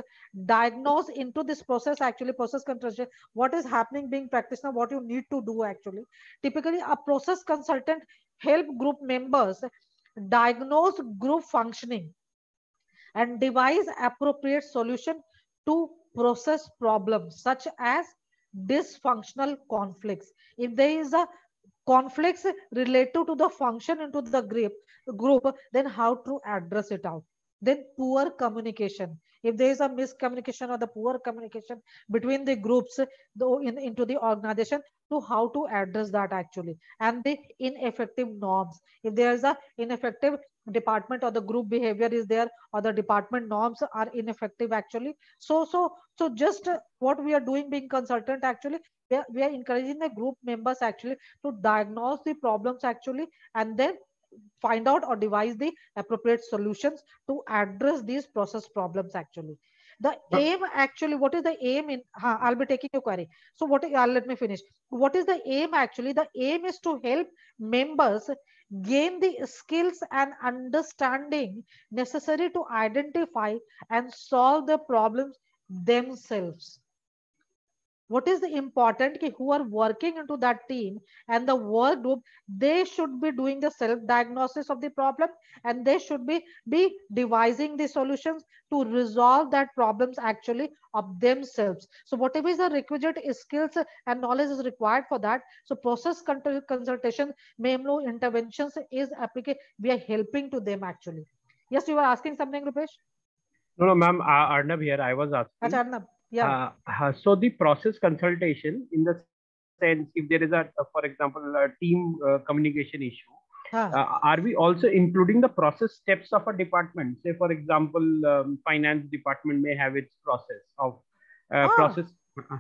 diagnose into this process actually process consultation what is happening being practiced now, what you need to do actually. Typically a process consultant help group members diagnose group functioning and devise appropriate solution to process problems such as dysfunctional conflicts. If there is a conflicts related to the function into the group, then how to address it out. Then poor communication. If there is a miscommunication or the poor communication between the groups into the organization, to how to address that actually. And the ineffective norms. If there is a ineffective department or the group behavior is there or the department norms are ineffective actually. So just what we are doing being consultant actually, we are encouraging the group members actually to diagnose the problems actually and then find out or devise the appropriate solutions to address these process problems actually. The aim actually, what is the aim in, I'll be taking your query. So let me finish. What is the aim actually? The aim is to help members gain the skills and understanding necessary to identify and solve the problems themselves. What is the important who are working into that team and the work group, they should be doing the self-diagnosis of the problem and they should be devising the solutions to resolve that problems actually of themselves. So whatever is the requisite skills and knowledge is required for that. So process consultation, MEMLO interventions is applicable. We are helping to them actually. Yes, you were asking something, Rupesh? No, ma'am, Arnab here. I was asking. Achha, Arnab. Yeah. So the process consultation in the sense, if there is for example, a team communication issue, are we also including the process steps of a department? Say, for example, finance department may have its process of process.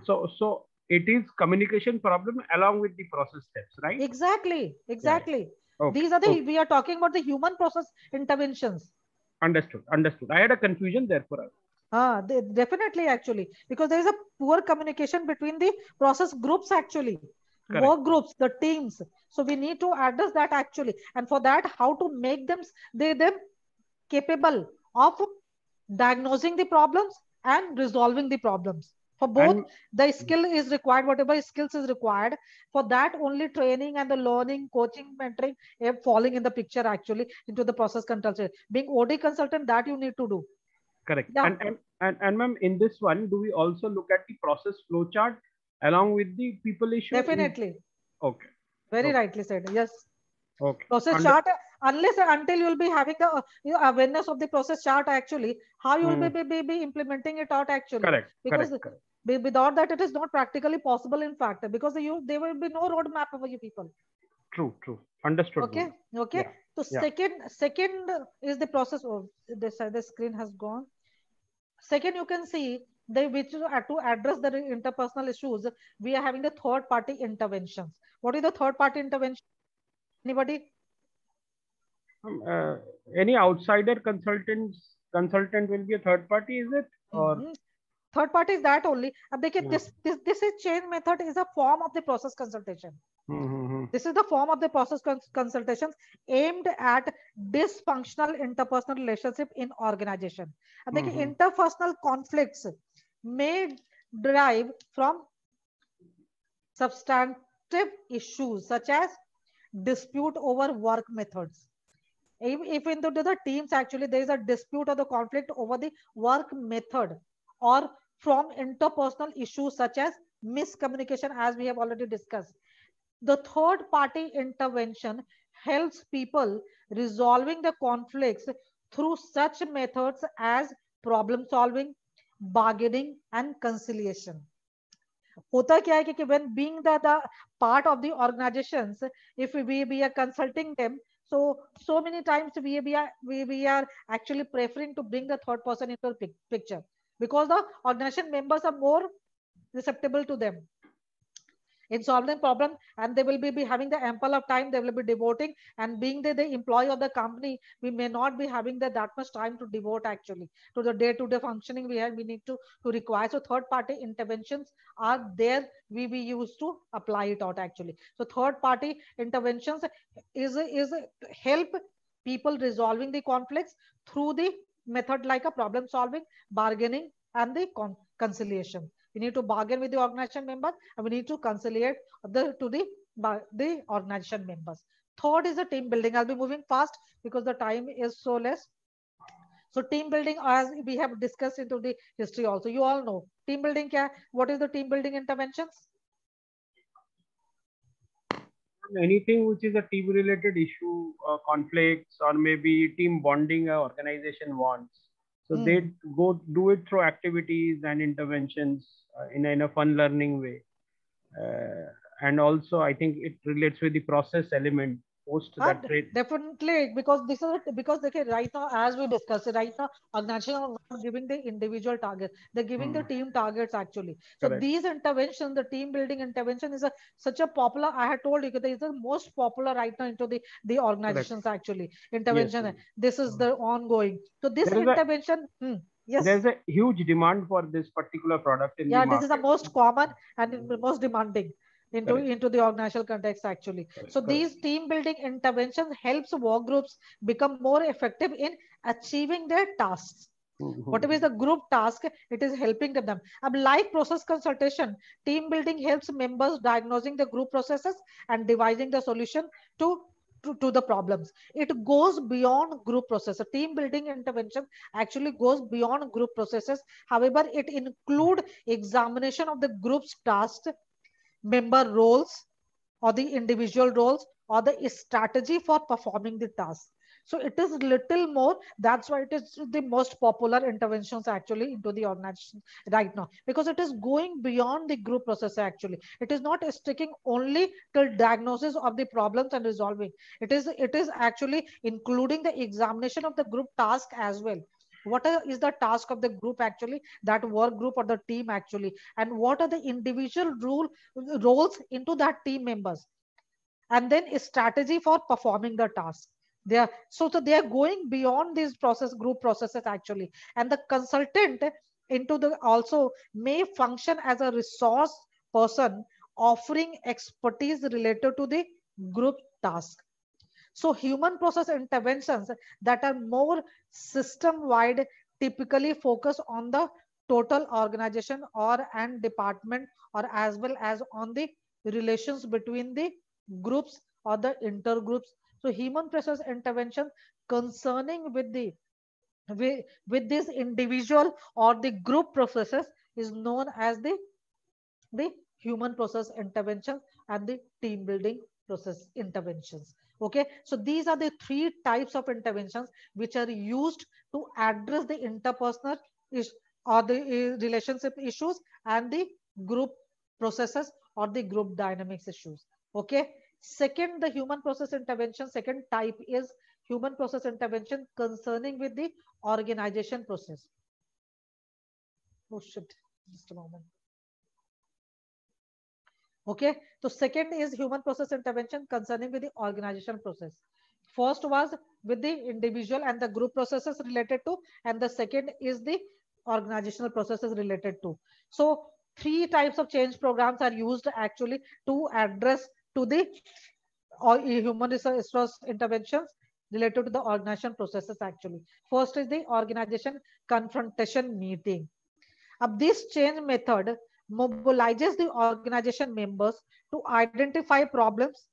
So it is communication problem along with the process steps, right? Exactly. Yeah. Okay. These are we are talking about the human process interventions. Understood. I had a confusion there for us. Definitely actually, because there is a poor communication between the process groups actually. work groups, the teams. So we need to address that actually. And for that, how to make them capable of diagnosing the problems and resolving the problems. For both, the skill is required, whatever skills is required. For that, only training and the learning, coaching, mentoring, falling in the picture actually into the process control. Being OD consultant, that you need to do. Correct. Yeah. And ma'am, in this one, do we also look at the process flow chart along with the people issue? Definitely. Okay. Very rightly said. Yes. Okay. Process chart, unless until you will be having the awareness of the process chart actually, how you will be implementing it out actually. Correct. Because correct. Without that, it is not practically possible, in fact, because there will be no roadmap for you people. True. Understood. Okay. Yeah. So second is the process. Oh, the screen has gone. Second, you can see which to address the interpersonal issues, we are having the third party interventions. What is the third party intervention? Anybody? Any outsider consultant will be a third party, is it? Or third party is that only. This is change method is a form of the process consultation. This is the form of the process consultations aimed at dysfunctional interpersonal relationship in organization. Interpersonal conflicts may derive from substantive issues such as dispute over work methods. If into the teams actually there is a dispute or the conflict over the work method, or from interpersonal issues such as miscommunication, as we have already discussed. The third party intervention helps people resolving the conflicts through such methods as problem solving, bargaining, and conciliation. होता क्या है कि when being the part of the organizations, if we are consulting them, so many times we are actually preferring to bring the third person into the picture, because the organization members are more receptible to them in solving problem, and they will be having the ample of time they will be devoting, and being the employee of the company, we may not be having that much time to devote actually to the day-to-day functioning we need to require. So third party interventions are there, we used to apply it out actually. So third party interventions is help people resolving the conflicts through the method like a problem solving, bargaining, and the conciliation. We need to bargain with the organization members, and we need to conciliate to the organization members. Third is the team building. I'll be moving fast because the time is so less. So team building, as we have discussed into the history also, you all know team building. What is the team building interventions? Anything which is a team related issue, conflicts, or maybe team bonding an organization wants. So they go do it through activities and interventions in a fun learning way. And also I think it relates with the process element post that trade. Definitely, because this is right now, as we discussed, right now organizations are not giving the individual targets, they're giving the team targets actually. So correct. These interventions, the team building intervention is such a popular, I had told you that is the most popular right now into the organizations correct. Actually intervention. Yes. This is the ongoing. So this intervention, yes, there's a huge demand for this particular product in the market. This is the most common and the most demanding into the organizational context actually. Correct. So these team building interventions helps work groups become more effective in achieving their tasks. Whatever is the group task, it is helping them. Like process consultation, team building helps members diagnosing the group processes and devising the solution to the problems. It goes beyond group process. Team building intervention actually goes beyond group processes. However, it includes examination of the group's tasks, member roles, or the individual roles, or the strategy for performing the task. So it is little more. That's why it is the most popular interventions actually into the organization right now, because it is going beyond the group process actually. It is not sticking only till diagnosis of the problems and resolving. It is actually including the examination of the group task as well. What is the task of the group actually, that work group or the team actually, and what are the individual roles into that team members, and then a strategy for performing the task. They are they are going beyond these group processes actually, and the consultant into the also may function as a resource person offering expertise related to the group task. So human process interventions that are more system-wide typically focus on the total organization or and department, or as well as on the relations between the groups or the intergroups. So human process intervention concerning with the with this individual or the group processes is known as the human process intervention and the team building process interventions. Okay, so these are the three types of interventions which are used to address the interpersonal or the relationship issues and the group processes or the group dynamics issues. Okay, second, the human process intervention, second type is human process intervention concerning with the organization process. Oh shit, just a moment. Okay, so second is human process intervention concerning with the organization process. First was with the individual and the group processes related to, and the second is the organizational processes related to. So three types of change programs are used actually to address to the human resource interventions related to the organization processes actually. First is the organization confrontation meeting. This change method mobilizes the organization members to identify problems,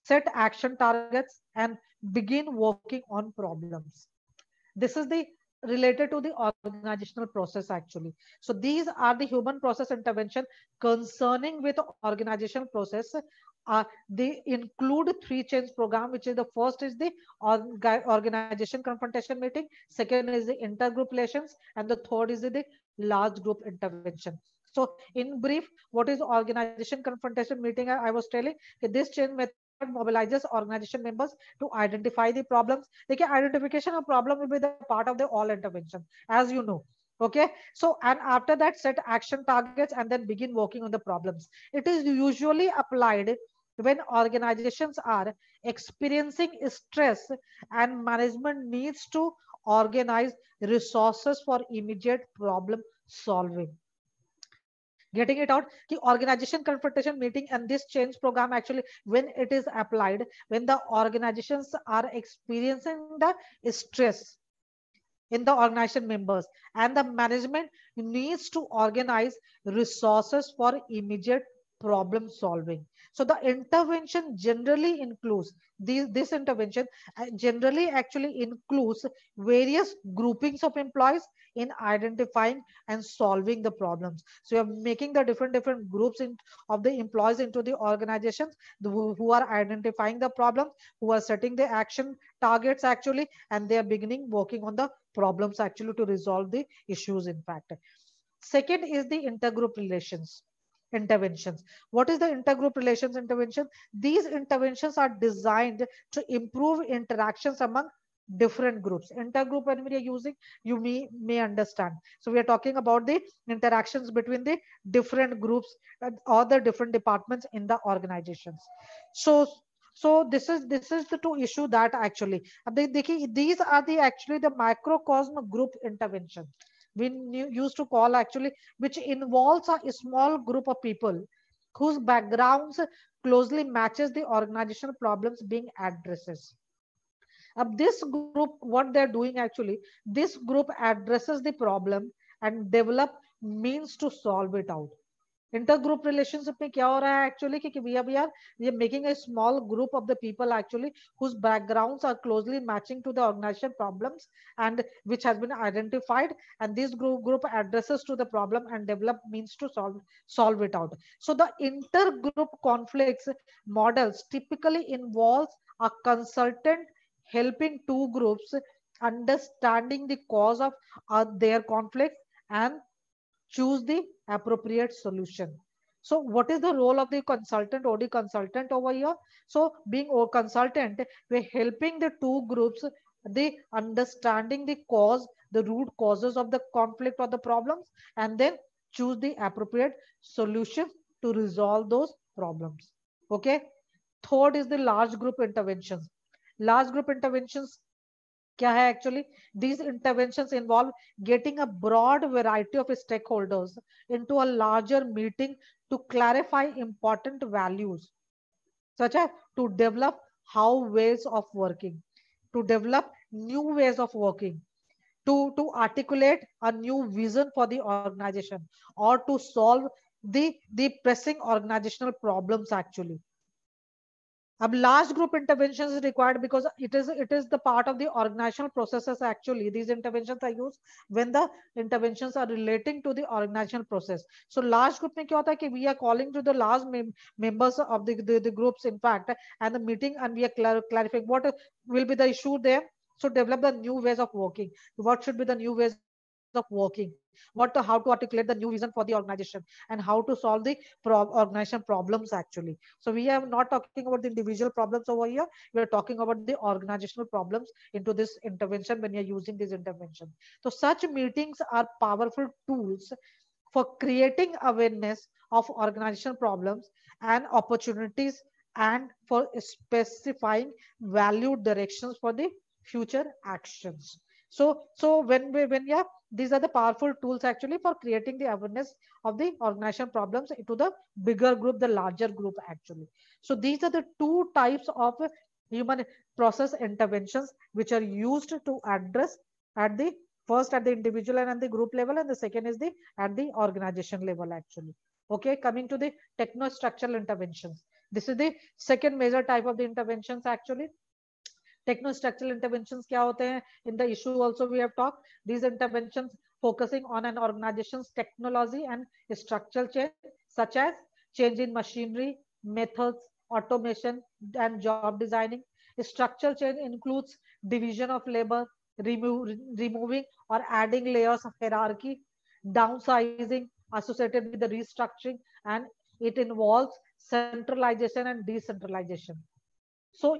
set action targets, and begin working on problems. This is the related to the organizational process actually. So these are the human process intervention concerning with organizational process. They include three change program, which is the first is the organization confrontation meeting, second is the intergroup relations, and the third is the large group intervention. So in brief, what is organization confrontation meeting? I was telling this change method mobilizes organization members to identify the problems. Like identification of problem will be the part of the all intervention, as you know. Okay, so and after that set action targets and then begin working on the problems. It is usually applied when organizations are experiencing stress and management needs to organize resources for immediate problem solving. Getting it out, the organization confrontation meeting and this change program actually when it is applied when the organizations are experiencing the stress in the organization members and the management needs to organize resources for immediate problem solving. So the intervention generally includes this intervention generally actually includes various groupings of employees in identifying and solving the problems. So you're making the different groups of the employees into the organizations who are identifying the problems, who are setting the action targets actually, and they are beginning working on the problems actually to resolve the issues in fact. Second is the intergroup relations interventions. What is the intergroup relations intervention? These interventions are designed to improve interactions among different groups. Intergroup when we are using, you may understand. So we are talking about the interactions between the different groups or the different departments in the organizations. So this is the two issue that actually these are the actually the microcosm group intervention we used to call actually, which involves a small group of people whose backgrounds closely matches the organizational problems being addresses. This group, what they're doing actually, this group addresses the problem and develop means to solve it out. Intergroup relationship में क्या हो रहा है actually कि we are making a small group of the people actually whose backgrounds are closely matching to the organization problems and which has been identified, and this group addresses to the problem and develop means to solve it out. So the intergroup conflicts models typically involves a consultant helping two groups understanding the cause of their conflict and choose the appropriate solution. So what is the role of the consultant, OD consultant over here? So being a consultant, we're helping the two groups, the understanding the cause, the root causes of the conflict or the problems, and then choose the appropriate solution to resolve those problems. Okay. Third is the large group interventions. Large group interventions क्या है actually? These interventions involve getting a broad variety of stakeholders into a larger meeting to clarify important values, such as to develop ways of working, to develop new ways of working, to articulate a new vision for the organization, or to solve the pressing organizational problems actually. Large group interventions is required because it is the part of the organizational processes actually. These interventions are used when the interventions are relating to the organizational process. So large group mein kya hota hai ki we are calling to the large members of the groups in fact, and the meeting, and we are clarifying what will be the issue there. So develop the new ways of working. What should be the new ways of working? How to articulate the new vision for the organization, and how to solve the organization problems actually. So we are not talking about the individual problems over here. We are talking about the organizational problems into this intervention when you're using this intervention. So such meetings are powerful tools for creating awareness of organizational problems and opportunities, and for specifying valued directions for the future actions. So when yeah, these are the powerful tools actually for creating the awareness of the organization problems into the bigger group, the larger group actually. So these are the two types of human process interventions which are used to address at the first at the individual and at the group level, and the second is the at the organization level actually. Okay, coming to the techno-structural interventions. This is the second major type of the interventions actually. Techno-structural interventions kya hote hain? In the issue also we have talked. These interventions focusing on an organization's technology and structural change, such as change in machinery, methods, automation, and job designing. Structural change includes division of labor, removing or adding layers of hierarchy, downsizing associated with the restructuring, and it involves centralization and decentralization. So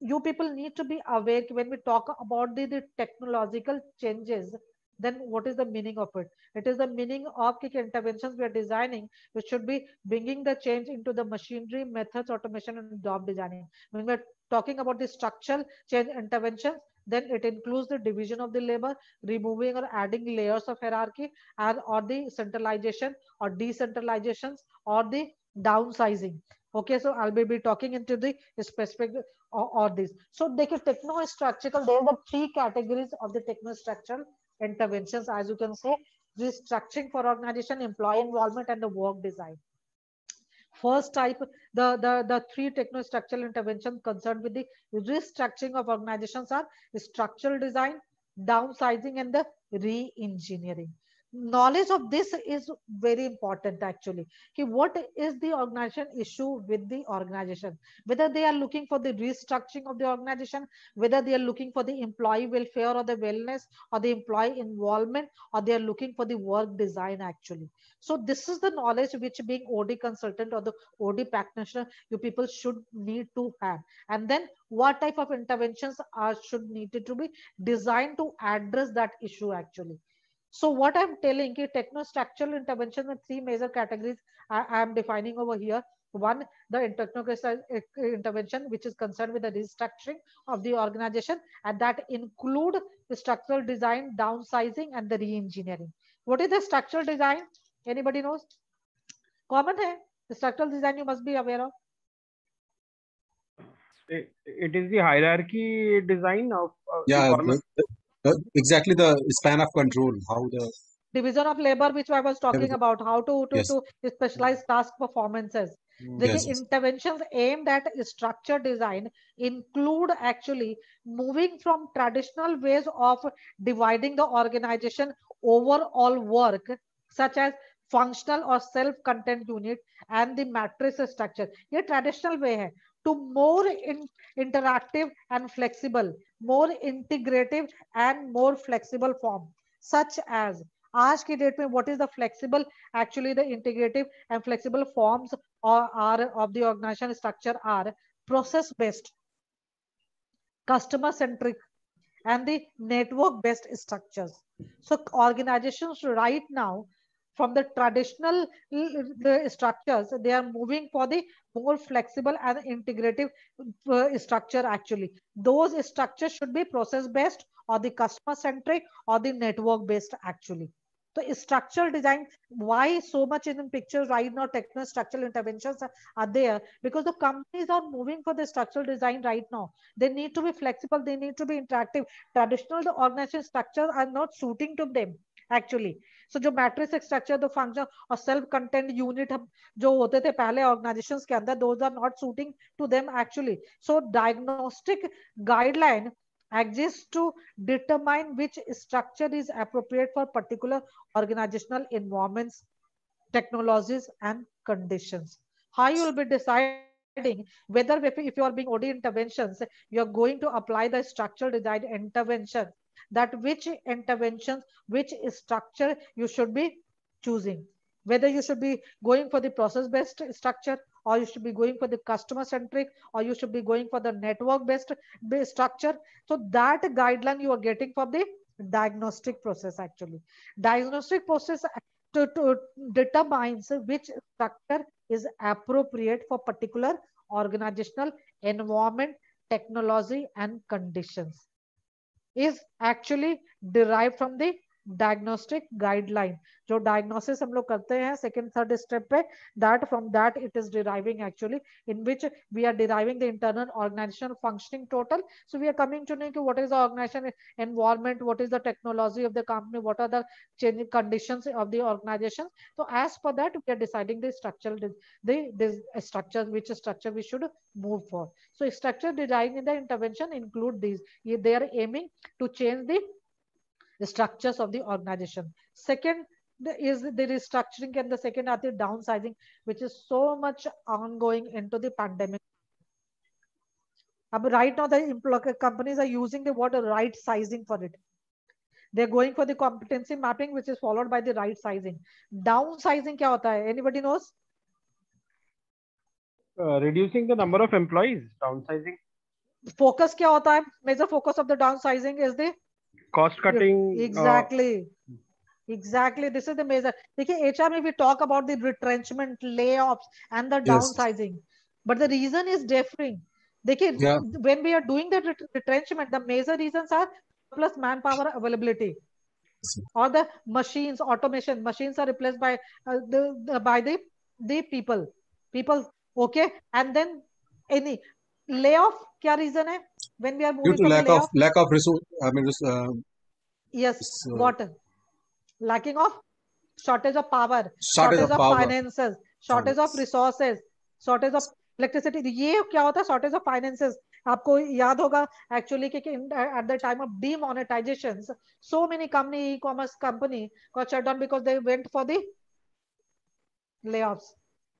you people need to be aware when we talk about the technological changes, then what is the meaning of it? It is the meaning of interventions we are designing, which should be bringing the change into the machinery, methods, automation, and job designing. When we're talking about the structural change interventions, then it includes the division of the labor, removing or adding layers of hierarchy, and or the centralization or decentralizations or the downsizing. Okay, so I'll be talking into the specific or this. So they can techno-structural, there are the three categories of the techno-structural interventions, as you can say: restructuring for organization, employee involvement, and the work design. First type, the three techno-structural interventions concerned with the restructuring of organizations are structural design, downsizing, and the re-engineering. Knowledge of this is very important actually. What is the organization issue with the organization? Whether they are looking for the restructuring of the organization, whether they are looking for the employee welfare or the wellness or the employee involvement, or they are looking for the work design actually. So this is the knowledge which being OD consultant or the OD practitioner, you people should need to have. And then what type of interventions are should needed to be designed to address that issue actually. So what I'm telling you, techno-structural intervention with three major categories I am defining over here. One, the techno-structural intervention, which is concerned with the restructuring of the organization, and that include the structural design, downsizing, and the re-engineering. What is the structural design? Anybody knows? Common hai. The structural design you must be aware of. It is the hierarchy design of exactly the span of control, how the division of labor, which I was talking about, how to specialize task performances. The interventions aimed at structure design include actually moving from traditional ways of dividing the organization overall work, such as functional or self-contained unit and the matrix structure. ये traditional way है, to more interactive and flexible, more integrative and more flexible form, such as आज की date में what is the flexible, actually the integrative and flexible forms are of the organization structure are process based, customer centric, and the network based structures. So organizations right now from the traditional structures, they are moving for the more flexible and integrative structure actually. Those structures should be process based or the customer centric or the network based actually. So structural design, why so much in pictures right now, techno structural interventions are there? Because the companies are moving for the structural design right now. They need to be flexible, they need to be interactive. Traditional the organization structures are not suiting to them actually. So जो matrix structure, the function और self content unit जो होते थे पहले organisations के अंदर, those are not suiting to them actually. So diagnostic guideline exists to determine which structure is appropriate for particular organizational environments, technologies and conditions. How you will be deciding whether if you are being OD interventions, you are going to apply the structural design intervention, that which interventions, which structure you should be choosing, whether you should be going for the process based structure, or you should be going for the customer centric, or you should be going for the network based structure. So that guideline you are getting from the diagnostic process actually. Diagnostic process to determines which structure is appropriate for particular organizational environment, technology and conditions, is actually derived from the diagnostic guideline. जो diagnosis हम लोग करते हैं second third step पे, that from that it is deriving actually, in which we are deriving the internal organizational functioning total. So we are coming to know what is the organization environment, what is the technology of the company, what are the changing conditions of the organization. So as per that we are deciding the structural the structure, which structure we should move for. So structure design in the intervention include these. They are aiming to change the structures of the organization. Second is the restructuring, and the second are the downsizing, which is so much ongoing into the pandemic. Right now the companies are using the word right sizing for it. They're going for the competency mapping, which is followed by the right sizing. Downsizing क्या होता है? Anybody knows? Reducing the number of employees. Downsizing. Focus क्या होता है? Major focus of the downsizing is the cost cutting. Exactly. Exactly. This is the major. देखिए HR में we talk about the retrenchment, layoffs and the downsizing, but the reason is differing. देखिए when we are doing the retrenchment, the major reasons are plus manpower availability, or the machines, automation. Machines are replaced by the people. Okay, and then any layoff क्या reason है? When we are moving due to lack of resource, yes, what? Lacking of shortage of power, shortage of finances, shortage of resources, shortage of electricity. ये क्या होता है? Shortage of finances. आपको याद होगा actually कि at the time of demonetizations, so many e-commerce company got shut down because they went for the layoffs.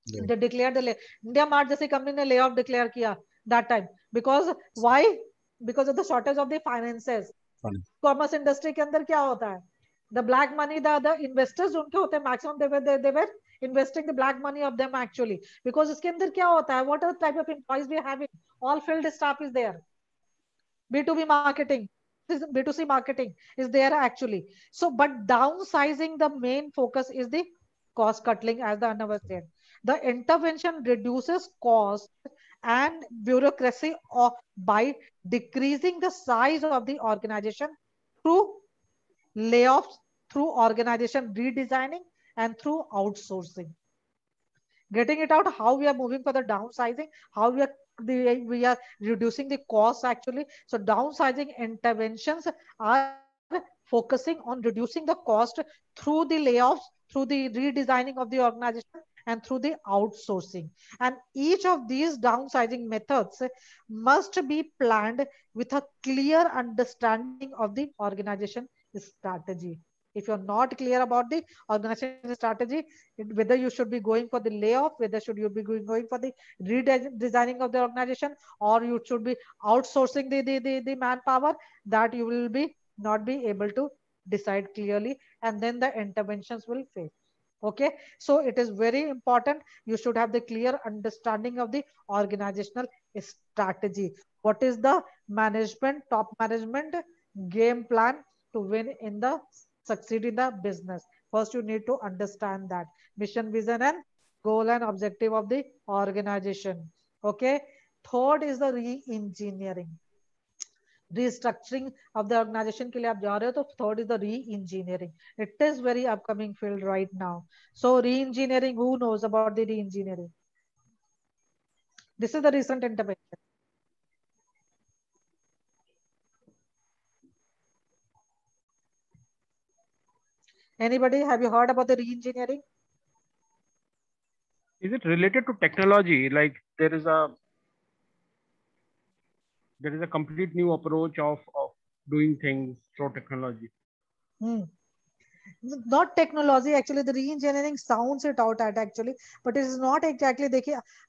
They declared the India Mart जैसी company ने layoff declare किया that time. Because why? Because of the shortage of the finances. Commerce industry के अंदर क्या होता है? The black money, the investors उनके होते हैं maximum, they were investing the black money of them actually. Because इसके अंदर क्या होता है? What are the type of employees we are having? All field staff is there. B2B marketing, B2C marketing is there actually. So, but downsizing, the main focus is the cost cutting, as the Arnav said. The intervention reduces cost and bureaucracy by decreasing the size of the organization through layoffs, through organization redesigning and through outsourcing. Getting it out, how we are moving for the downsizing, how we are reducing the costs actually. So downsizing interventions are focusing on reducing the cost through the layoffs, through the redesigning of the organization and through the outsourcing. And each of these downsizing methods must be planned with a clear understanding of the organization strategy. If you're not clear about the organization strategy, whether you should be going for the layoff, whether should you be going for the redesigning of the organization, or you should be outsourcing the manpower, that you will be not be able to decide clearly, and then the interventions will fail. Okay, so it is very important. You should have the clear understanding of the organizational strategy. What is the management, top management game plan to win in the succeed in the business? First, you need to understand that mission, vision, and goal and objective of the organization. Okay. Third is the re-engineering. Restructuring of the organization के लिए आप जा रहे हो तो third is the re-engineering. It is very upcoming field right now. So re-engineering, who knows about the re-engineering? This is the recent intervention. Anybody, have you heard about the re-engineering? Is it related to technology? Like there is a complete new approach of doing things through technology. Not technology, actually. The re-engineering sounds it out at actually, but it is not exactly.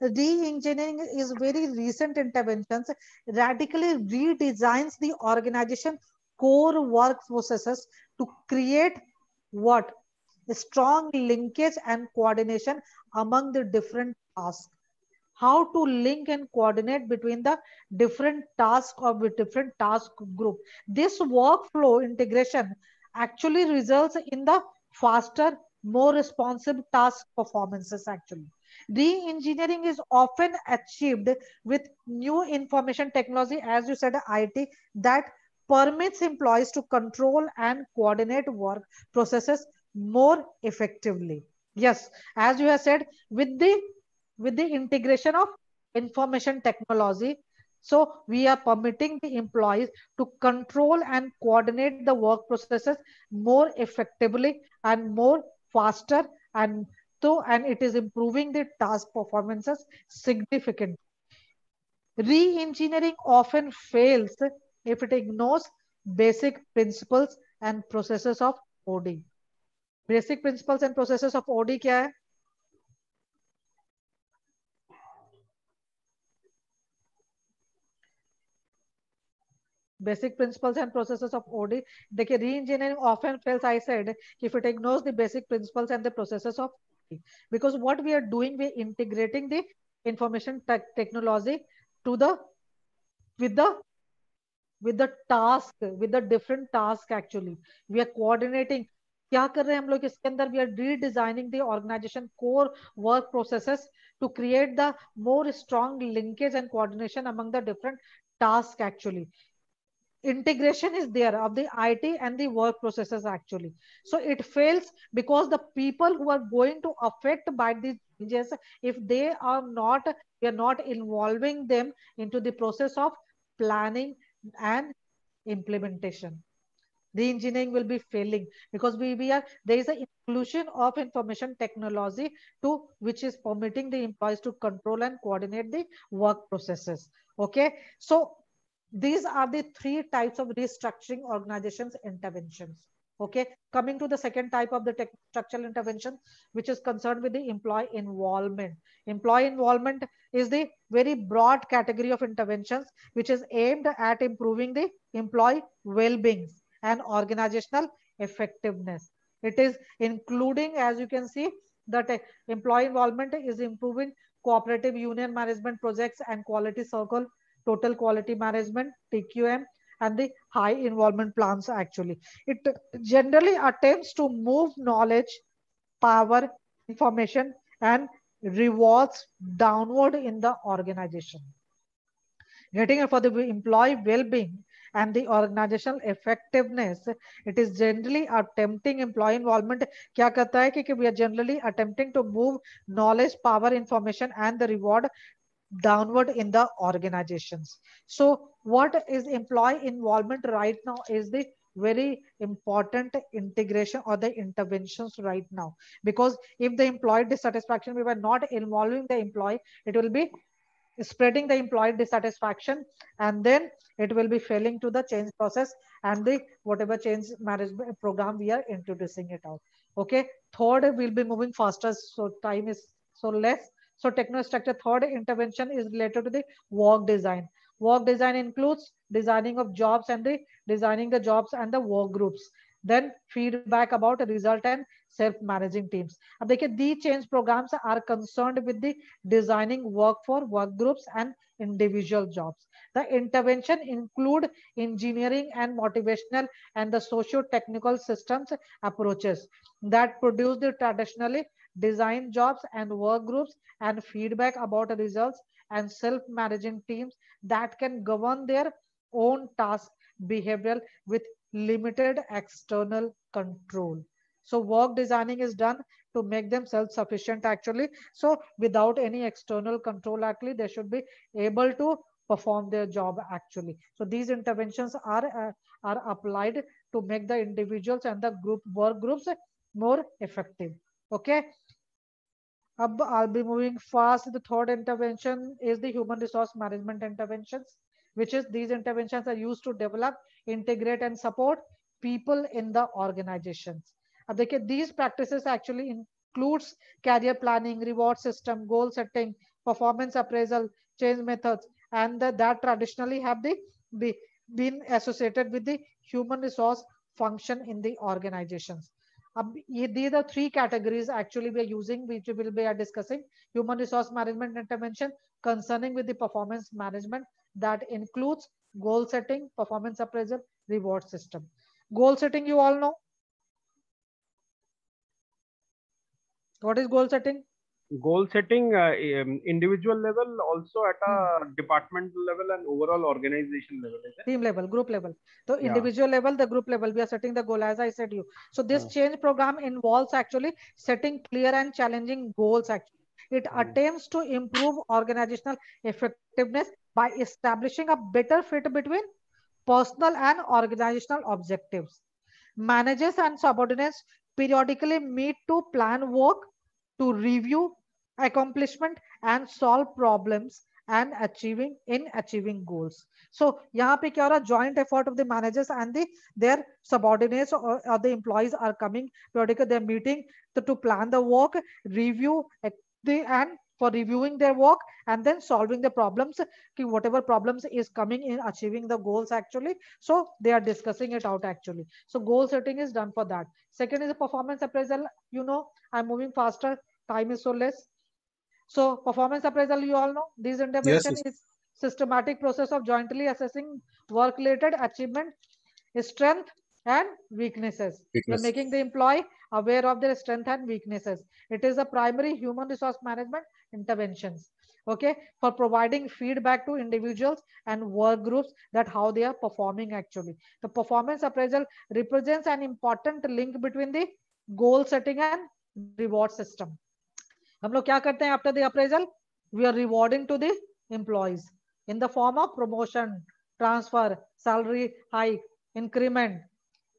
Re-engineering is very recent interventions, radically redesigns the organization core work processes to create what? A strong linkage and coordination among the different tasks. How to link and coordinate between the different tasks or with different task group. This workflow integration actually results in the faster, more responsive task performances actually. Re-engineering is often achieved with new information technology, as you said, IT, that permits employees to control and coordinate work processes more effectively. Yes, as you have said, with the integration of information technology, so we are permitting the employees to control and coordinate the work processes more effectively and more faster, and it is improving the task performances significantly. Re-engineering often fails if it ignores basic principles and processes of OD. Basic principles and processes of OD क्या है? Basic principles and processes of OD. देखिए, re-engineering often fails, I said, if it ignores the basic principles and the processes of OD. Because what we are doing, we are integrating the information technology to the with the different task actually. We are coordinating. क्या कर रहे हैं हम लोग इसके अंदर? We are redesigning the organization core work processes to create the more strong linkage and coordination among the different tasks actually. Integration is there of the IT and the work processes actually. So it fails because the people who are going to affect by these changes, if they are not, we are not involving them into the process of planning and implementation. The engineering will be failing because there is an inclusion of information technology to which is permitting the employees to control and coordinate the work processes. Okay, so these are the three types of restructuring organizations interventions. Okay, coming to the second type of the structural intervention, which is concerned with the employee involvement. Employee involvement is the very broad category of interventions which is aimed at improving the employee well-being and organizational effectiveness. It is including, as you can see, that employee involvement is improving cooperative union management projects and quality circle, total quality management, TQM, and the high involvement plans actually. It generally attempts to move knowledge, power, information, and rewards downward in the organization. Getting for the employee well-being and the organizational effectiveness, it is generally attempting employee involvement. क्या करता है कि we are generally attempting to move knowledge, power, information, and the reward downward in the organizations. So what is employee involvement right now is the very important integration or the interventions right now, because if the employee dissatisfaction, we were not involving the employee, it will be spreading the employee dissatisfaction, and then it will be failing to the change process and the whatever change management program we are introducing it out. Okay, third, we'll be moving faster, so time is so less. So technostructure third intervention is related to the work design. Work design includes designing of jobs and the designing the jobs and the work groups. then feedback about result and self-managing teams. अब देखिए, these change programs are concerned with the designing work for work groups and individual jobs. The intervention include engineering and motivational and the socio-technical systems approaches that produce the traditionally designed jobs and work groups, and feedback about results and self-managing teams that can govern their own task behavioral with limited external control. So work designing is done to make them self-sufficient actually. So without any external control, actually, they should be able to perform their job actually. So these interventions are applied to make the individuals and the work groups more effective. Okay. I'll be moving fast. The third intervention is the human resource management interventions, which is these interventions are used to develop, integrate, and support people in the organizations. These practices actually includes career planning, reward system, goal setting, performance appraisal, change methods, and that traditionally have been associated with the human resource function in the organizations. These are three categories actually we are using, which we will be discussing. Human resource management intervention concerning with the performance management, that includes goal setting, performance appraisal, reward system. Goal setting, you all know. What is goal setting? Goal setting, individual level, also at a departmental level and overall organization level. Team level, group level. So individual level, the group level, we are setting the goal, as I said you. So this change program involves actually setting clear and challenging goals. Actually, it attempts to improve organizational effectiveness by establishing a better fit between personal and organizational objectives. Managers and subordinates periodically meet to plan work, to review accomplishment and solve problems and achieving goals. So यहाँ पे क्या हो रहा, joint effort of the managers and their subordinates or the employees are coming periodically, they're meeting to plan the work, review and for reviewing their work and then solving the problems, whatever problems is coming in achieving the goals actually. So they are discussing it out actually. So goal setting is done for that. Second is a performance appraisal. You know, I'm moving faster, time is so less. So performance appraisal, you all know, this intervention is systematic process of jointly assessing work related achievement, strength and weaknesses. You're making the employee aware of their strength and weaknesses. It is a primary human resource management interventions, okay, for providing feedback to individuals and work groups that how they are performing actually. The performance appraisal represents an important link between the goal setting and reward system. हम लोग क्या करते हैं after the appraisal? We are rewarding to the employees in the form of promotion, transfer, salary hike, increment,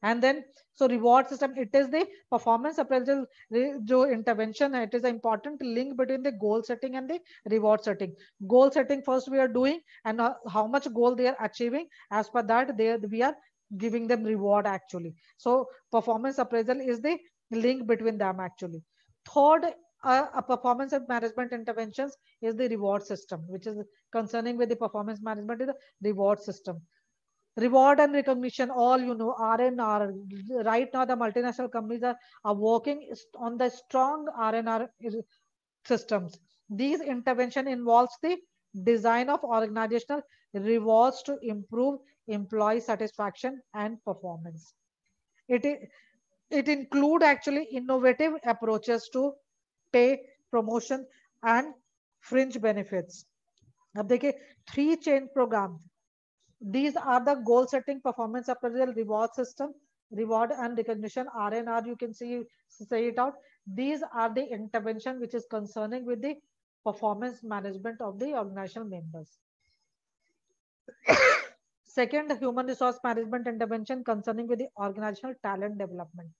and then so reward system. It is the performance appraisal जो intervention है. It is an important link between the goal setting and the reward setting. Goal setting first we are doing, and how much goal they are achieving. As per that, we are giving them reward actually. So performance appraisal is the link between them actually. Third, a performance management interventions is the reward system, which is concerning with the performance management is the reward system. Reward and recognition, all you know, R&R. Right now, the multinational companies are working on the strong R&R systems. These intervention involves the design of organizational rewards to improve employee satisfaction and performance. It include actually innovative approaches to pay, promotion and fringe benefits. अब देखिए, 3 change programs. These are the goal setting, performance appraisal, reward system, reward and recognition, R&R. You can say it out. These are the intervention which is concerning with the performance management of the organizational members. Second, human resource management intervention concerning with the organizational talent development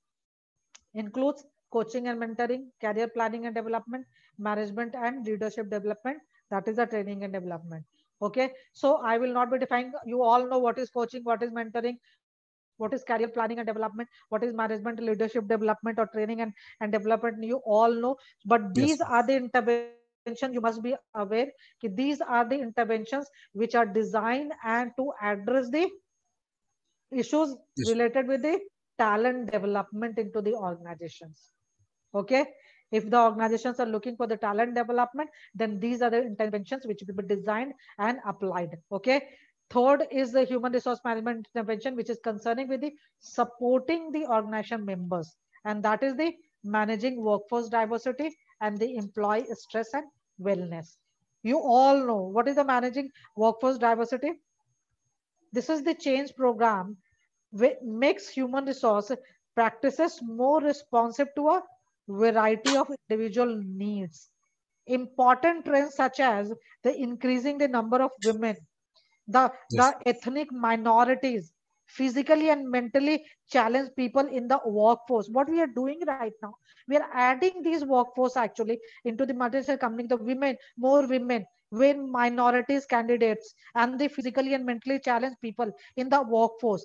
includes coaching and mentoring, career planning and development, management and leadership development, that is the training and development. Okay, so I will not be defining, you all know what is coaching, what is mentoring, what is career planning and development, what is management, leadership development or training and development, you all know. But these are the interventions, you must be aware that these are the interventions which are designed and to address the issues related with the talent development into the organizations. Okay, if the organizations are looking for the talent development, then these are the interventions which will be designed and applied. Okay, third is the human resource management intervention, which is concerning with the supporting the organization members, and that is the managing workforce diversity and the employee stress and wellness. You all know what is the managing workforce diversity. This is the change program which makes human resource practices more responsive to a variety of individual needs. Important trends such as the increasing the number of women, the ethnic minorities, physically and mentally challenged people in the workforce. What we are doing right now, we are adding these workforce actually into the multinational company, the women, more women, when minorities candidates and the physically and mentally challenged people in the workforce,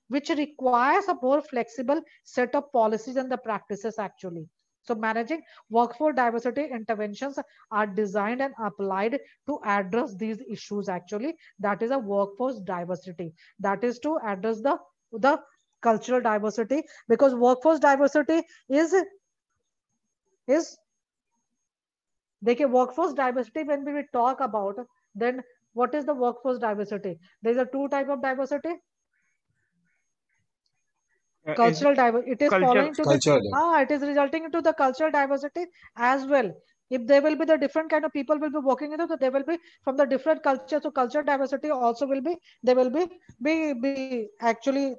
which requires a more flexible set of policies and the practices actually. So managing workforce diversity interventions are designed and applied to address these issues actually. That is a workforce diversity. That is to address the cultural diversity, because workforce diversity is workforce diversity, when we talk about, then what is the workforce diversity? There is a two type of diversity. Cultural diversity, it is following to the it is resulting into the cultural diversity as well. If there will be the different kind of people will be working into, so they will be from the different culture. So cultural diversity also will be, they will be actually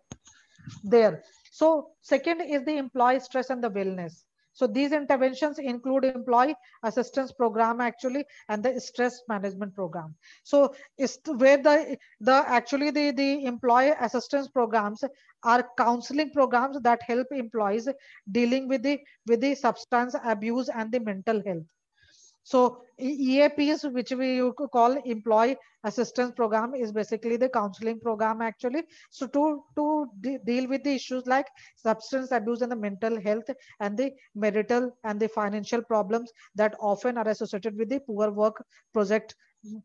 there. So second is the employee stress and the wellness. So these interventions include employee assistance program actually and the stress management program. So is where the actually the employee assistance programs are counseling programs that help employees dealing with the substance abuse and the mental health. So EAPs, which we call employee assistance program, is basically the counseling program actually. So to deal with the issues like substance abuse and the mental health and the marital and the financial problems that often are associated with the poor work project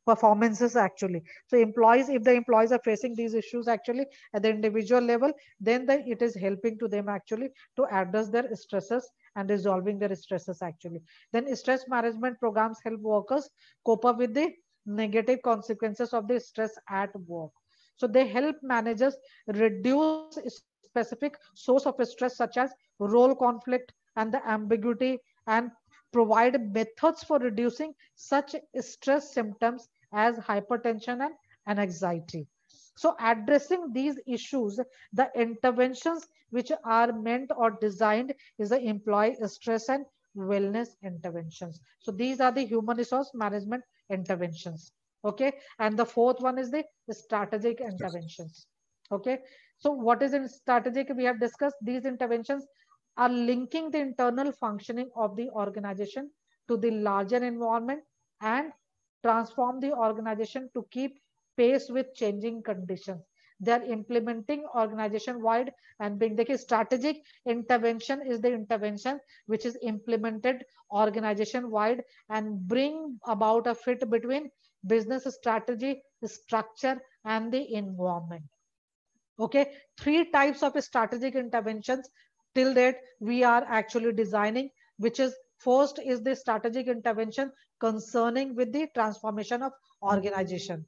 performances actually. So employees, if the employees are facing these issues actually at the individual level, then it is helping to them actually to address their stresses and resolving their stresses actually. Then stress management programs help workers cope up with the negative consequences of the stress at work. So they help managers reduce specific source of stress such as role conflict and the ambiguity, and provide methods for reducing such stress symptoms as hypertension and anxiety. So addressing these issues, the interventions which are meant or designed is the employee stress and wellness interventions. So these are the human resource management interventions. Okay. And the fourth one is the strategic interventions. Okay. So what is in strategic? We have discussed these interventions are linking the internal functioning of the organization to the larger environment and transform the organization to keep pace with changing conditions. They are implementing organization-wide and being the strategic intervention is the intervention which is implemented organization-wide and bring about a fit between business strategy, structure, and the environment. Okay, three types of strategic interventions till date we are actually designing, which is first is the strategic intervention concerning with the transformation of organization.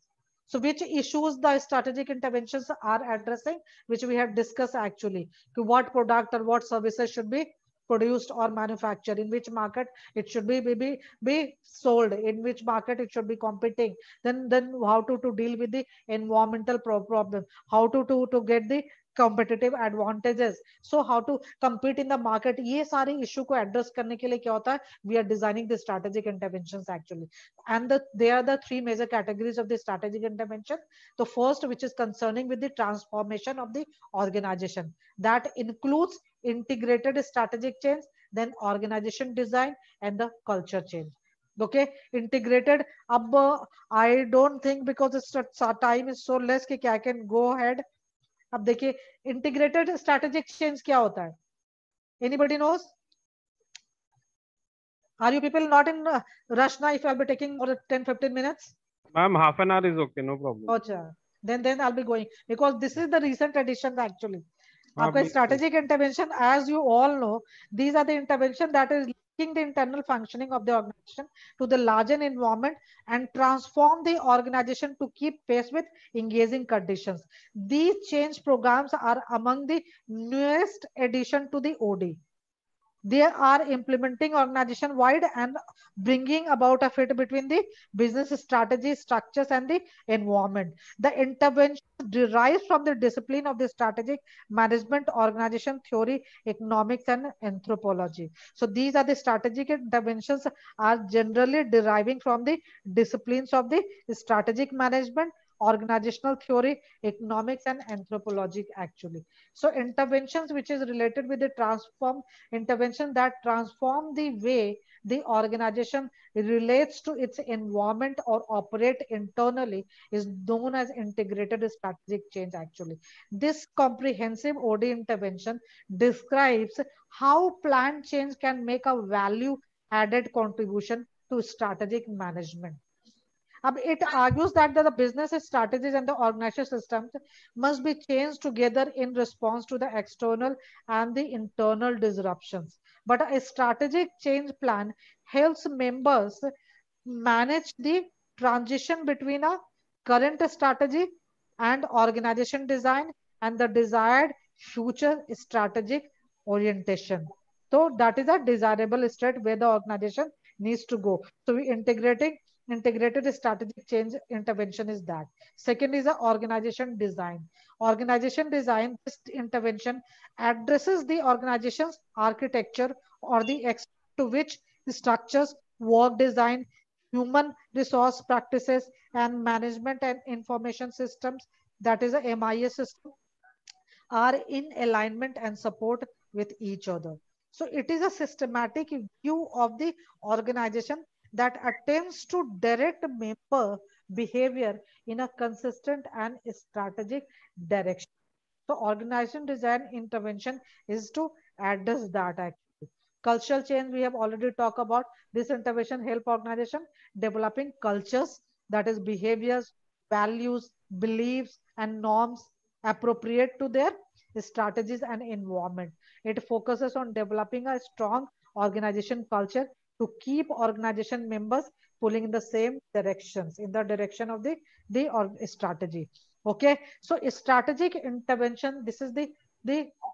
So which issues the strategic interventions are addressing, which we have discussed actually, to what product or what services should be produced or manufactured, in which market it should be sold, in which market it should be competing, then how to deal with the environmental problem, how to get the competitive advantages, so how to compete in the market. ये सारे issue को address करने के लिए क्या होता है, we are designing the strategic interventions actually. And there are the three major categories of the strategic intervention. The first, which is concerning with the transformation of the organization, that includes integrated strategic change, then organization design and the culture change. Okay, integrated. Ab I don't think, because it's time is so less कि I can go ahead. अब देखिए integrated strategic change क्या होता है, anybody knows? Are you people not in rush now? If I'll be taking more 10-15 minutes? Ma'am, half an hour is okay, no problem. Then I'll be going, because this is the recent addition actually. आपका strategic intervention, as you all know, these are the intervention that is linking the internal functioning of the organization to the larger environment and transform the organization to keep pace with engaging conditions. These change programs are among the newest addition to the OD. They are implementing organization wide and bringing about a fit between the business strategy, structures, and the environment. The intervention derives from the discipline of the strategic management, organization theory, economics, and anthropology. So these are the strategic interventions are generally deriving from the disciplines of the strategic management, organizational theory, economics, and anthropology actually. So interventions which is related with the intervention that transform the way the organization relates to its environment or operate internally is known as integrated strategic change actually. This comprehensive OD intervention describes how planned change can make a value added contribution to strategic management. It argues that the business strategies and the organizational systems must be changed together in response to the external and the internal disruptions. But a strategic change plan helps members manage the transition between a current strategy and organization design and the desired future strategic orientation. So that is a desirable state where the organization needs to go. So we integrated strategic change intervention is that. Second is the organization design. Organization design, this intervention addresses the organization's architecture or the extent to which the structures, work design, human resource practices, and management and information systems, that is a MIS system, are in alignment and support with each other. So it is a systematic view of the organization that attempts to direct member behavior in a consistent and strategic direction. So organization design intervention is to address that actually. Cultural change, we have already talked about. This intervention help organization developing cultures, that is behaviors, values, beliefs, and norms appropriate to their strategies and environment. It focuses on developing a strong organization culture to keep organization members pulling in the same directions, in the direction of the strategy. Okay, so strategic intervention, this is the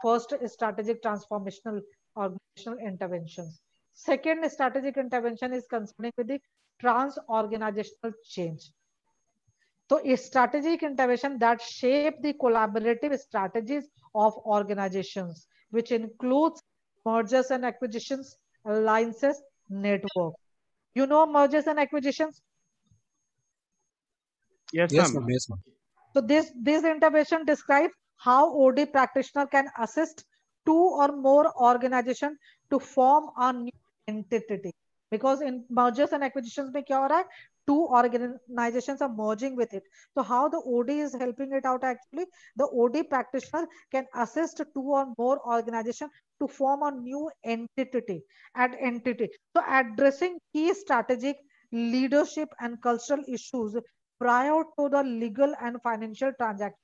first strategic transformational organizational interventions. Second strategic intervention is concerning with the trans-organizational change. So a strategic intervention that shape the collaborative strategies of organizations, which includes mergers and acquisitions, alliances, network. You know mergers and acquisitions? Yes, Yes, ma'am. ma'am. Yes, ma'am. So this intervention describes how OD practitioner can assist two or more organizations to form a new entity. Because in mergers and acquisitions में क्या हो रहा है? Two organizations are merging with it. So how the OD is helping it out actually? The OD practitioner can assist two or more organizations to form a new entity. So addressing key strategic, leadership, and cultural issues prior to the legal and financial transaction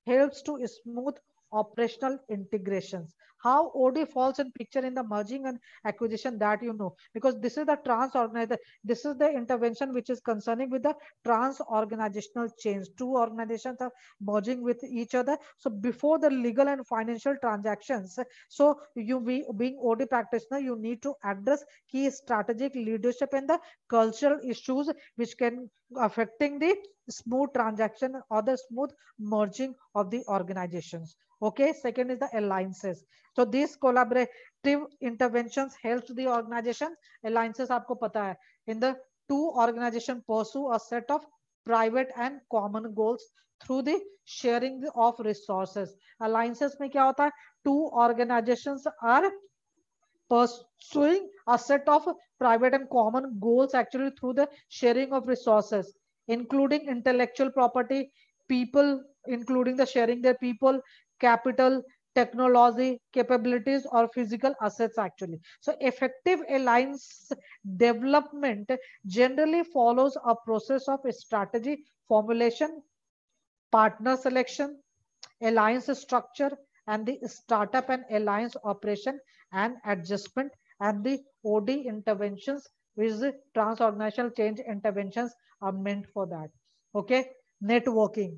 helps to smooth operational integrations. How OD falls in picture in the merging and acquisition, that you know, because this is the this is the intervention which is concerning with the trans-organizational change. Two organizations are merging with each other. So before the legal and financial transactions, so you being OD practitioner, you need to address key strategic leadership and the cultural issues which can affecting the smooth transaction or the smooth merging of the organizations. Okay, second is the alliances. So these collaborative interventions helps the organization. Alliances आपको पता है, in the two organization pursue a set of private and common goals through the sharing of resources. Alliances में क्या होता है? Two organizations are pursuing a set of private and common goals actually through the sharing of resources, including intellectual property, people, including the sharing their people, capital, technology, capabilities, or physical assets actually. So effective alliance development generally follows a process of strategy formulation, partner selection, alliance structure, and the startup and alliance operation and adjustment, and the OD interventions, which is trans-organizational change interventions, are meant for that. Okay, networking.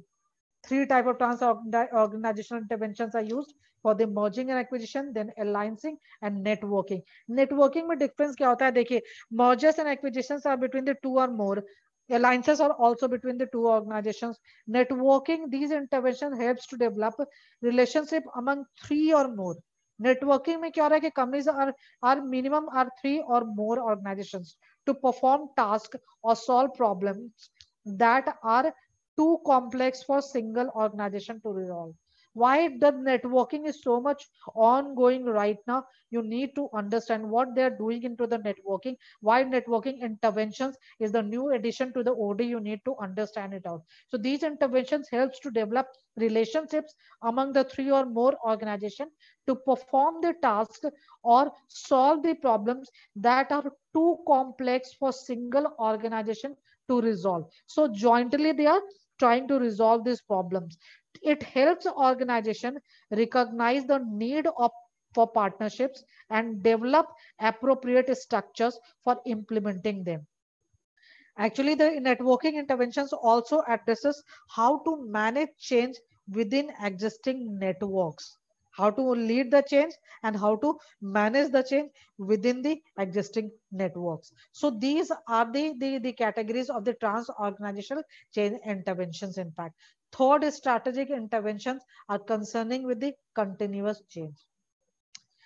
Three type of trans-organizational interventions are used for the merging and acquisition, then alliancing and networking. Networking में difference क्या होता है? देखिए, mergers and acquisitions are between the two or more. Alliances are also between the two organizations. Networking, these interventions helps to develop relationship among three or more. Networking में क्या हो रहा है कि companies are minimum are 3 or more organizations to perform tasks or solve problems that are too complex for single organization to resolve. Why the networking is so much ongoing right now? You need to understand what they are doing into the networking. Why networking interventions is the new addition to the OD. You need to understand it out. So these interventions helps to develop relationships among the 3 or more organizations to perform the task or solve the problems that are too complex for single organization to resolve. So jointly they are trying to resolve these problems. It helps the organization recognize the need for partnerships and develop appropriate structures for implementing them. Actually, the networking interventions also addresses how to manage change within existing networks, how to lead the change and how to manage the change within the existing networks. So these are the categories of the trans-organizational change interventions. In fact, third strategic interventions are concerning with the continuous change.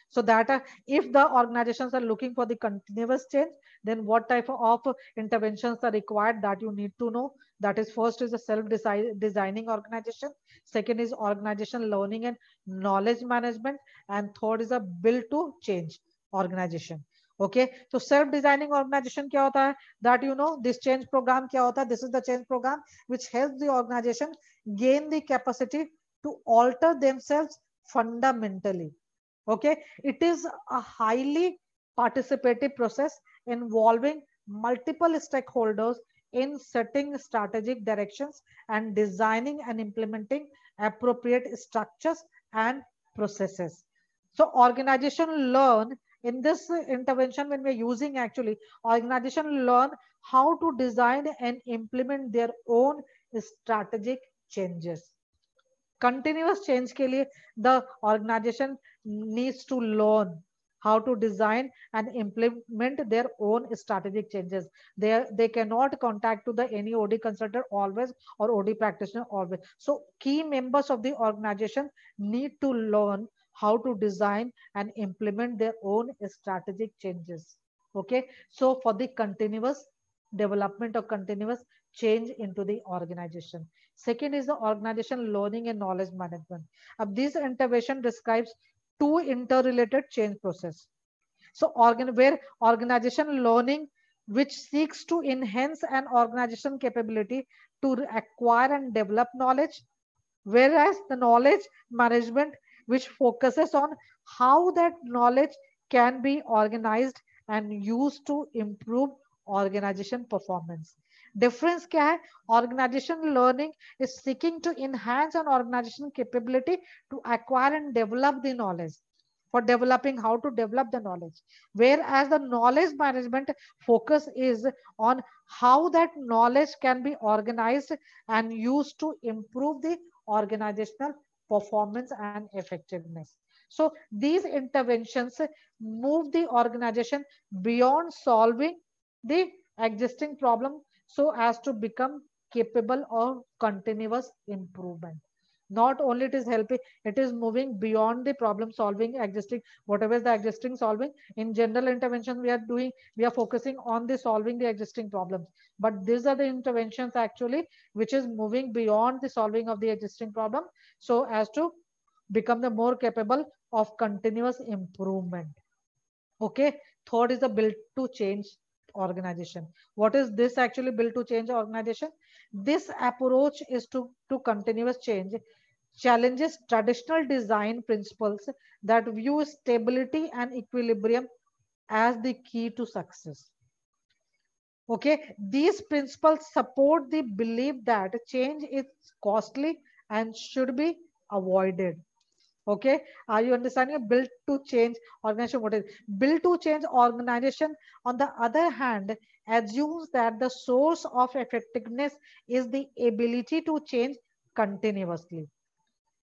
So that if the organizations are looking for the continuous change, then what type of interventions are required, that you need to know. That is, first is a self-designing organization, second is organization learning and knowledge management, and third is a build to change organization. Okay, so self-designing organization kya hota hai? That you know, this change program kya hota hai? This is the change program which helps the organization gain the capacity to alter themselves fundamentally. Okay, it is a highly participative process involving multiple stakeholders in setting strategic directions and designing and implementing appropriate structures and processes. So organization learn in this intervention, when we're using, actually organization learn how to design and implement their own strategic changes. Continuous change के लिए the organization needs to learn how to design and implement their own strategic changes. They cannot contact to the any OD consultant always or OD practitioner always. So key members of the organization need to learn how to design and implement their own strategic changes. Okay, so for the continuous development or continuous change into the organization. Second is the organization learning and knowledge management. This intervention describes two interrelated change process. So where organization learning, which seeks to enhance an organization capability to acquire and develop knowledge, whereas the knowledge management, which focuses on how that knowledge can be organized and used to improve organization performance. Difference क्या है? Organization learning is seeking to enhance an organization capability to acquire and develop the knowledge, for developing how to develop the knowledge, whereas the knowledge management focus is on how that knowledge can be organized and used to improve the organizational performance and effectiveness. So these interventions move the organization beyond solving the existing problem so as to become capable of continuous improvement. Not only it is helping, it is moving beyond the problem solving existing, whatever is the existing solving. In general intervention we are focusing on the solving the existing problems, but these are the interventions actually which is moving beyond the solving of the existing problem so as to become the more capable of continuous improvement. Okay, third is the build to change organization. What is this actually, build to change organization? This approach is to continuous change challenges traditional design principles that view stability and equilibrium as the key to success. Okay, these principles support the belief that change is costly and should be avoided. Okay, are you understanding? Build to change organization. What is build to change organization? On the other hand, assumes that the source of effectiveness is the ability to change continuously.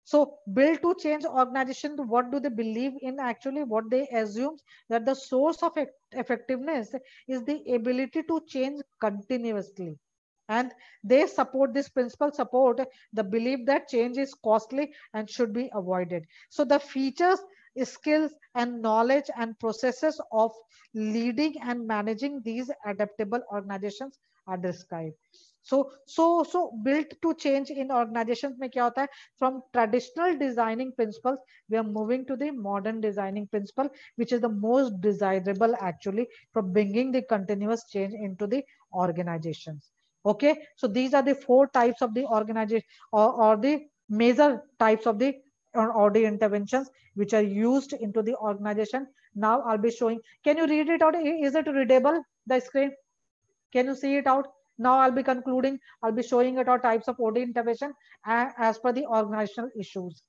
So build to change organization, what do they believe in? Actually, what they assume that the source of effectiveness is the ability to change continuously. And they support this principle, support the belief that change is costly and should be avoided. So the features, skills, and knowledge and processes of leading and managing these adaptable organizations are described. So built to change in organizations में क्या होता है? From traditional designing principles, we are moving to the modern designing principle, which is the most desirable actually for bringing the continuous change into the organizations. Okay, so these are the 4 types of the organization or the major types of the OD interventions which are used into the organization. Now I'll be showing. Can you read it out? Is it readable, the screen? Can you see it out? Now I'll be concluding. I'll be showing it our types of OD intervention as per the organizational issues.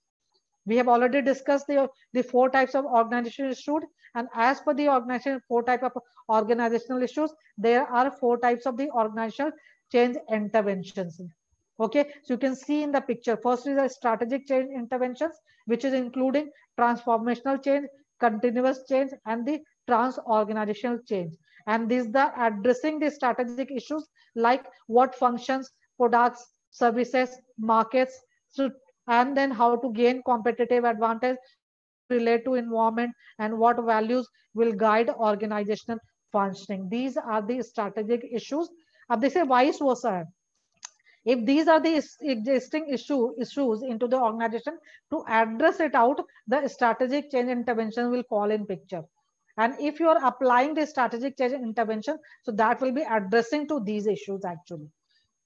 We have already discussed the 4 types of organizational issues, and as per the organization 4 types of organizational issues, there are 4 types of the organizational change interventions. Okay, so you can see in the picture, first is the strategic change interventions, which is including transformational change, continuous change, and the trans-organizational change. And these are addressing the strategic issues like what functions, products, services, markets, so, and then how to gain competitive advantage, how to relate to environment, and what values will guide organizational functioning. These are the strategic issues. Ab they say vice versa. If these are the existing issues into the organization, to address it out, the strategic change intervention will fall in picture. And if you are applying the strategic change intervention, so that will be addressing to these issues actually.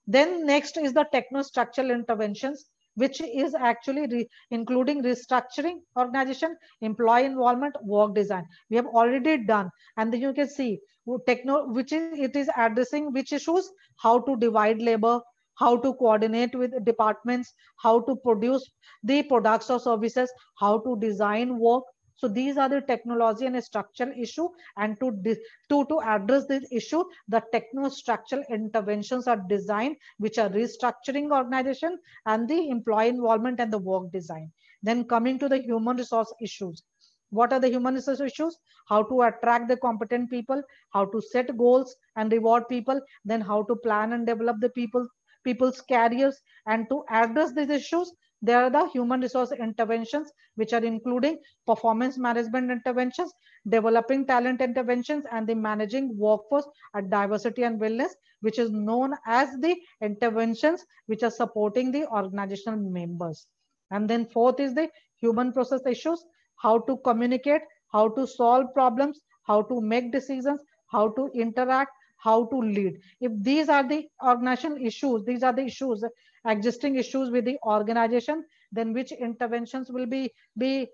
Then next is the techno-structural interventions, which is actually including restructuring organization, employee involvement, work design. We have already done, and then you can see which is it is addressing which issues, how to divide labor, how to coordinate with departments, how to produce the products or services, how to design work. So these are the technology and structural issue, and to address this issue, the techno-structural interventions are designed, which are restructuring organization and the employee involvement and the work design. Then coming to the human resource issues. What are the human resource issues? How to attract the competent people, how to set goals and reward people, then how to plan and develop the people's careers. And to address these issues, there are the human resource interventions, which are including performance management interventions, developing talent interventions, and the managing workforce at diversity and wellness, which is known as the interventions which are supporting the organizational members. And then fourth is the human process issues, how to communicate, how to solve problems, how to make decisions, how to interact, how to lead. If these are the organizational issues, these are the issues, existing issues with the organization, then which interventions will be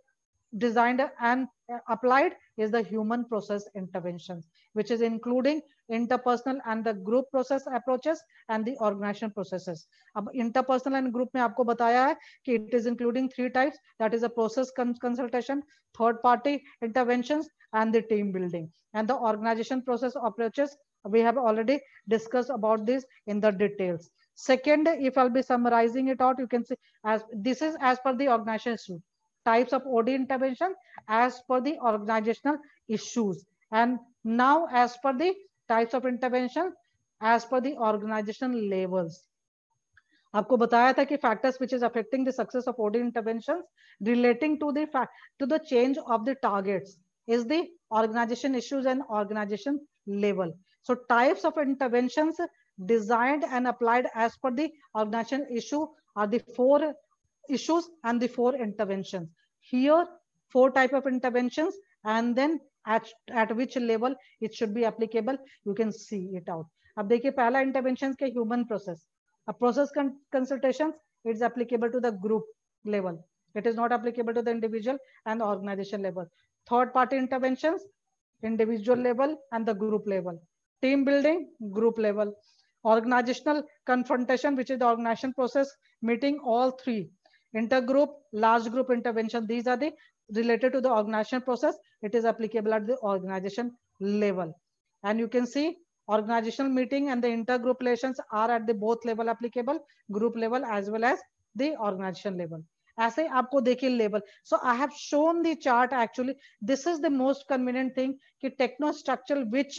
designed and applied is the human process interventions, which is including interpersonal and the group process approaches and the organizational processes. अब interpersonal and group में आपको बताया है कि it is including 3 types, that is a process consultation, third party interventions, and the team building. And the organization process approaches, we have already discussed about this in the details. Second, if I'll be summarizing it out, you can see as this is as per the organization types of OD intervention as per the organizational issues. And now as per the types of intervention as per the organizational levels. आपको बताया था कि factors which is affecting the success of OD interventions relating to the change of the targets is the organization issues and organization level. So types of interventions designed and applied as per the organization issue are the 4 issues and the 4 interventions. Here 4 type of interventions, and then at which level it should be applicable, you can see it out. अब देखिए पहला interventions के human process. A process consultations, it's applicable to the group level. It is not applicable to the individual and organization level. Third party interventions, individual level and the group level. Team building, group level. Organizational confrontation, which is the organization process, meeting all 3. Intergroup, large group intervention. These are the related to the organization process. It is applicable at the organization level. And you can see organizational meeting and the intergroup relations are at the both level applicable, group level as well as the organization level. ऐसे आपको देखिए level. So I have shown the chart actually. This is the most convenient thing कि techno structural which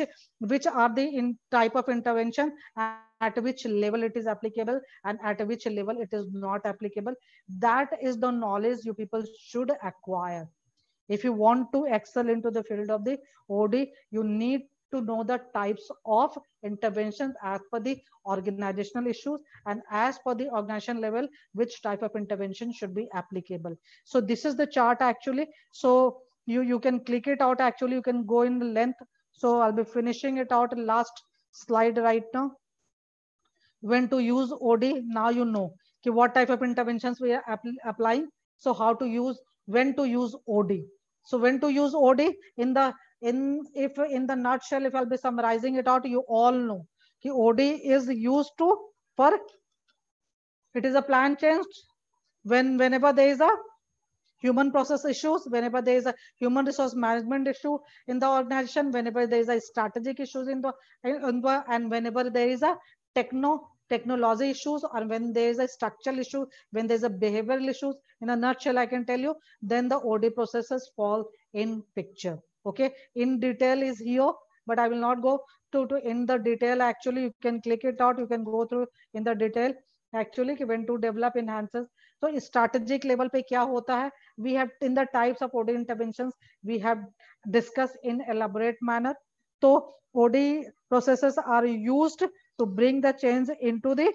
are the type of intervention, at which level it is applicable and at which level it is not applicable. That is the knowledge you people should acquire. If you want to excel into the field of the OD, you need to know the types of interventions as per the organizational issues and as per the organization level, which type of intervention should be applicable. So this is the chart actually. So you can click it out actually, you can go in the length. So I'll be finishing it out last slide right now. When to use OD, now you know what type of interventions we are applying. So how to use, when to use OD. So when to use OD in the nutshell, if I'll be summarizing it out, you all know OD is used for it is a plan change whenever there is a human process issues, whenever there is a human resource management issue in the organization, whenever there is a strategic issues in the and whenever there is a technology issues, or when there is a structural issue, when there's a behavioral issues, in a nutshell I can tell you, then the OD processes fall in picture. Okay, in detail is here, but I will not go to in the detail. Actually you can click it out, you can go through in the detail actually when to develop enhances. So strategic level pe kya hota hai, we have in the types of OD interventions we have discussed in elaborate manner. So OD processes are used to bring the change into the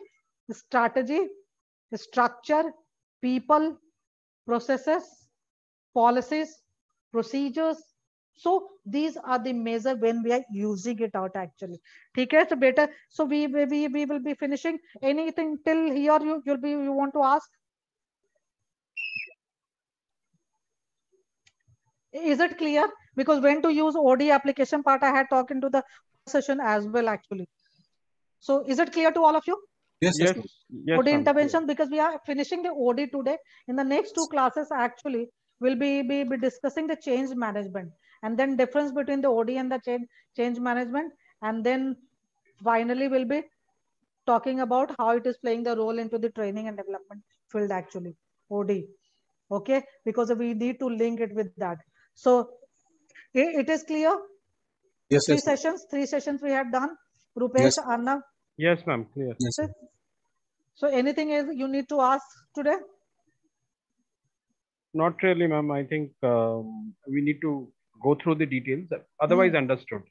strategy, structure, people, processes, policies, procedures. So these are the measure when we are using it out actually. Okay, so better. So we will be finishing. Anything till here you want to ask? Is it clear? Because when to use OD application part, I had talked into the session as well actually. So is it clear to all of you? Yes. OD intervention, because we are finishing the OD today. In the next two classes actually we'll be discussing the change management, and then difference between the OD and the change management, and then finally we'll be talking about how it is playing the role into the training and development field actually, OD. Okay, because we need to link it with that. So it is clear? Yes. Three sessions we have done. Rupesh, Arnav? Yes, ma'am. Clear. Yes, sir. So anything else you need to ask today? Not really, ma'am. I think we need to go through the details. Otherwise, understood.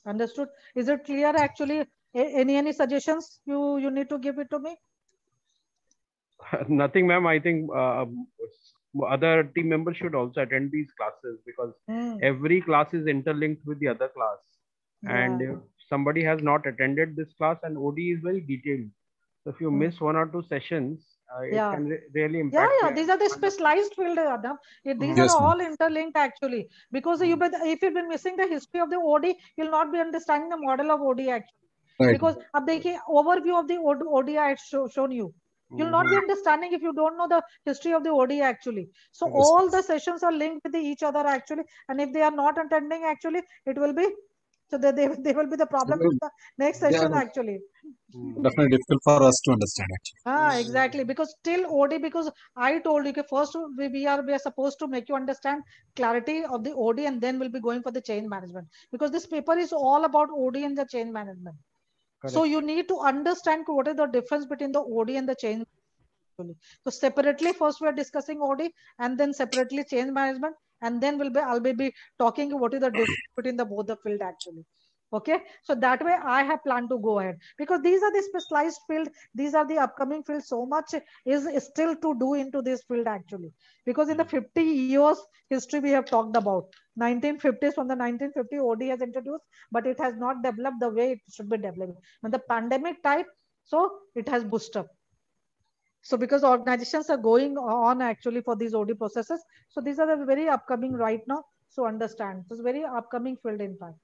Understood. Is it clear actually? Any suggestions you need to give it to me? Nothing, ma'am. I think other team members should also attend these classes, because every class is interlinked with the other class. And if somebody has not attended this class, and OD is very detailed. So if you miss one or two sessions, it can really impact. These are the specialized field, Adam. These are all interlinked actually. Because if you've been missing the history of the OD, you'll not be understanding the model of OD actually. Right. Because overview of the OD I had shown you. You'll not be understanding if you don't know the history of the OD actually. So all the sessions are linked with each other actually. And if they are not attending actually, it will be, so that they will be the problem with the next session actually. Definitely difficult for us to understand actually. Exactly, because till OD, because I told you first we are supposed to make you understand clarity of the OD, and then we'll be going for the change management, because this paper is all about OD and the change management. Correct. So you need to understand what is the difference between the OD and the change. So separately, first we are discussing OD, and then separately change management, and then I'll be talking what is the difference between the both the field actually. Okay, so that way I have planned to go ahead, because these are the specialized field, these are the upcoming field. So much is still to do into this field actually, because in the 50 years history we have talked about 1950s, from the 1950 OD has introduced, but it has not developed the way it should be developed. When the pandemic type, so it has boosted up. So because organizations are going on actually for these OD processes, so these are the very upcoming right now. So understand, it's very upcoming field in fact.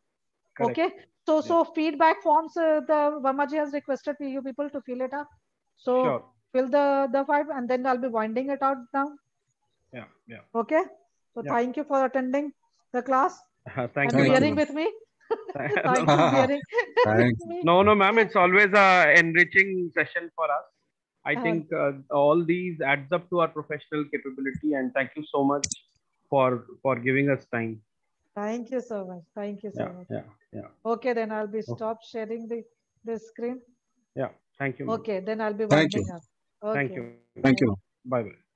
Correct. Okay, so feedback forms, the Vermaji has requested you people to fill it up. So fill the 5, and then I'll be winding it out now. Yeah, yeah. Okay. So Yeah. thank you for attending the class. Thank and you, bearing with me. Thank you, bearing with me. No, ma'am. It's always a enriching session for us. I think all these adds up to our professional capability, and thank you so much for giving us time. Thank you so much. Thank you so much. Yeah. Okay, then I'll be stop sharing the screen. Yeah. Thank you. Okay, then I'll be winding up. Okay. Thank you. Thank you. Bye bye.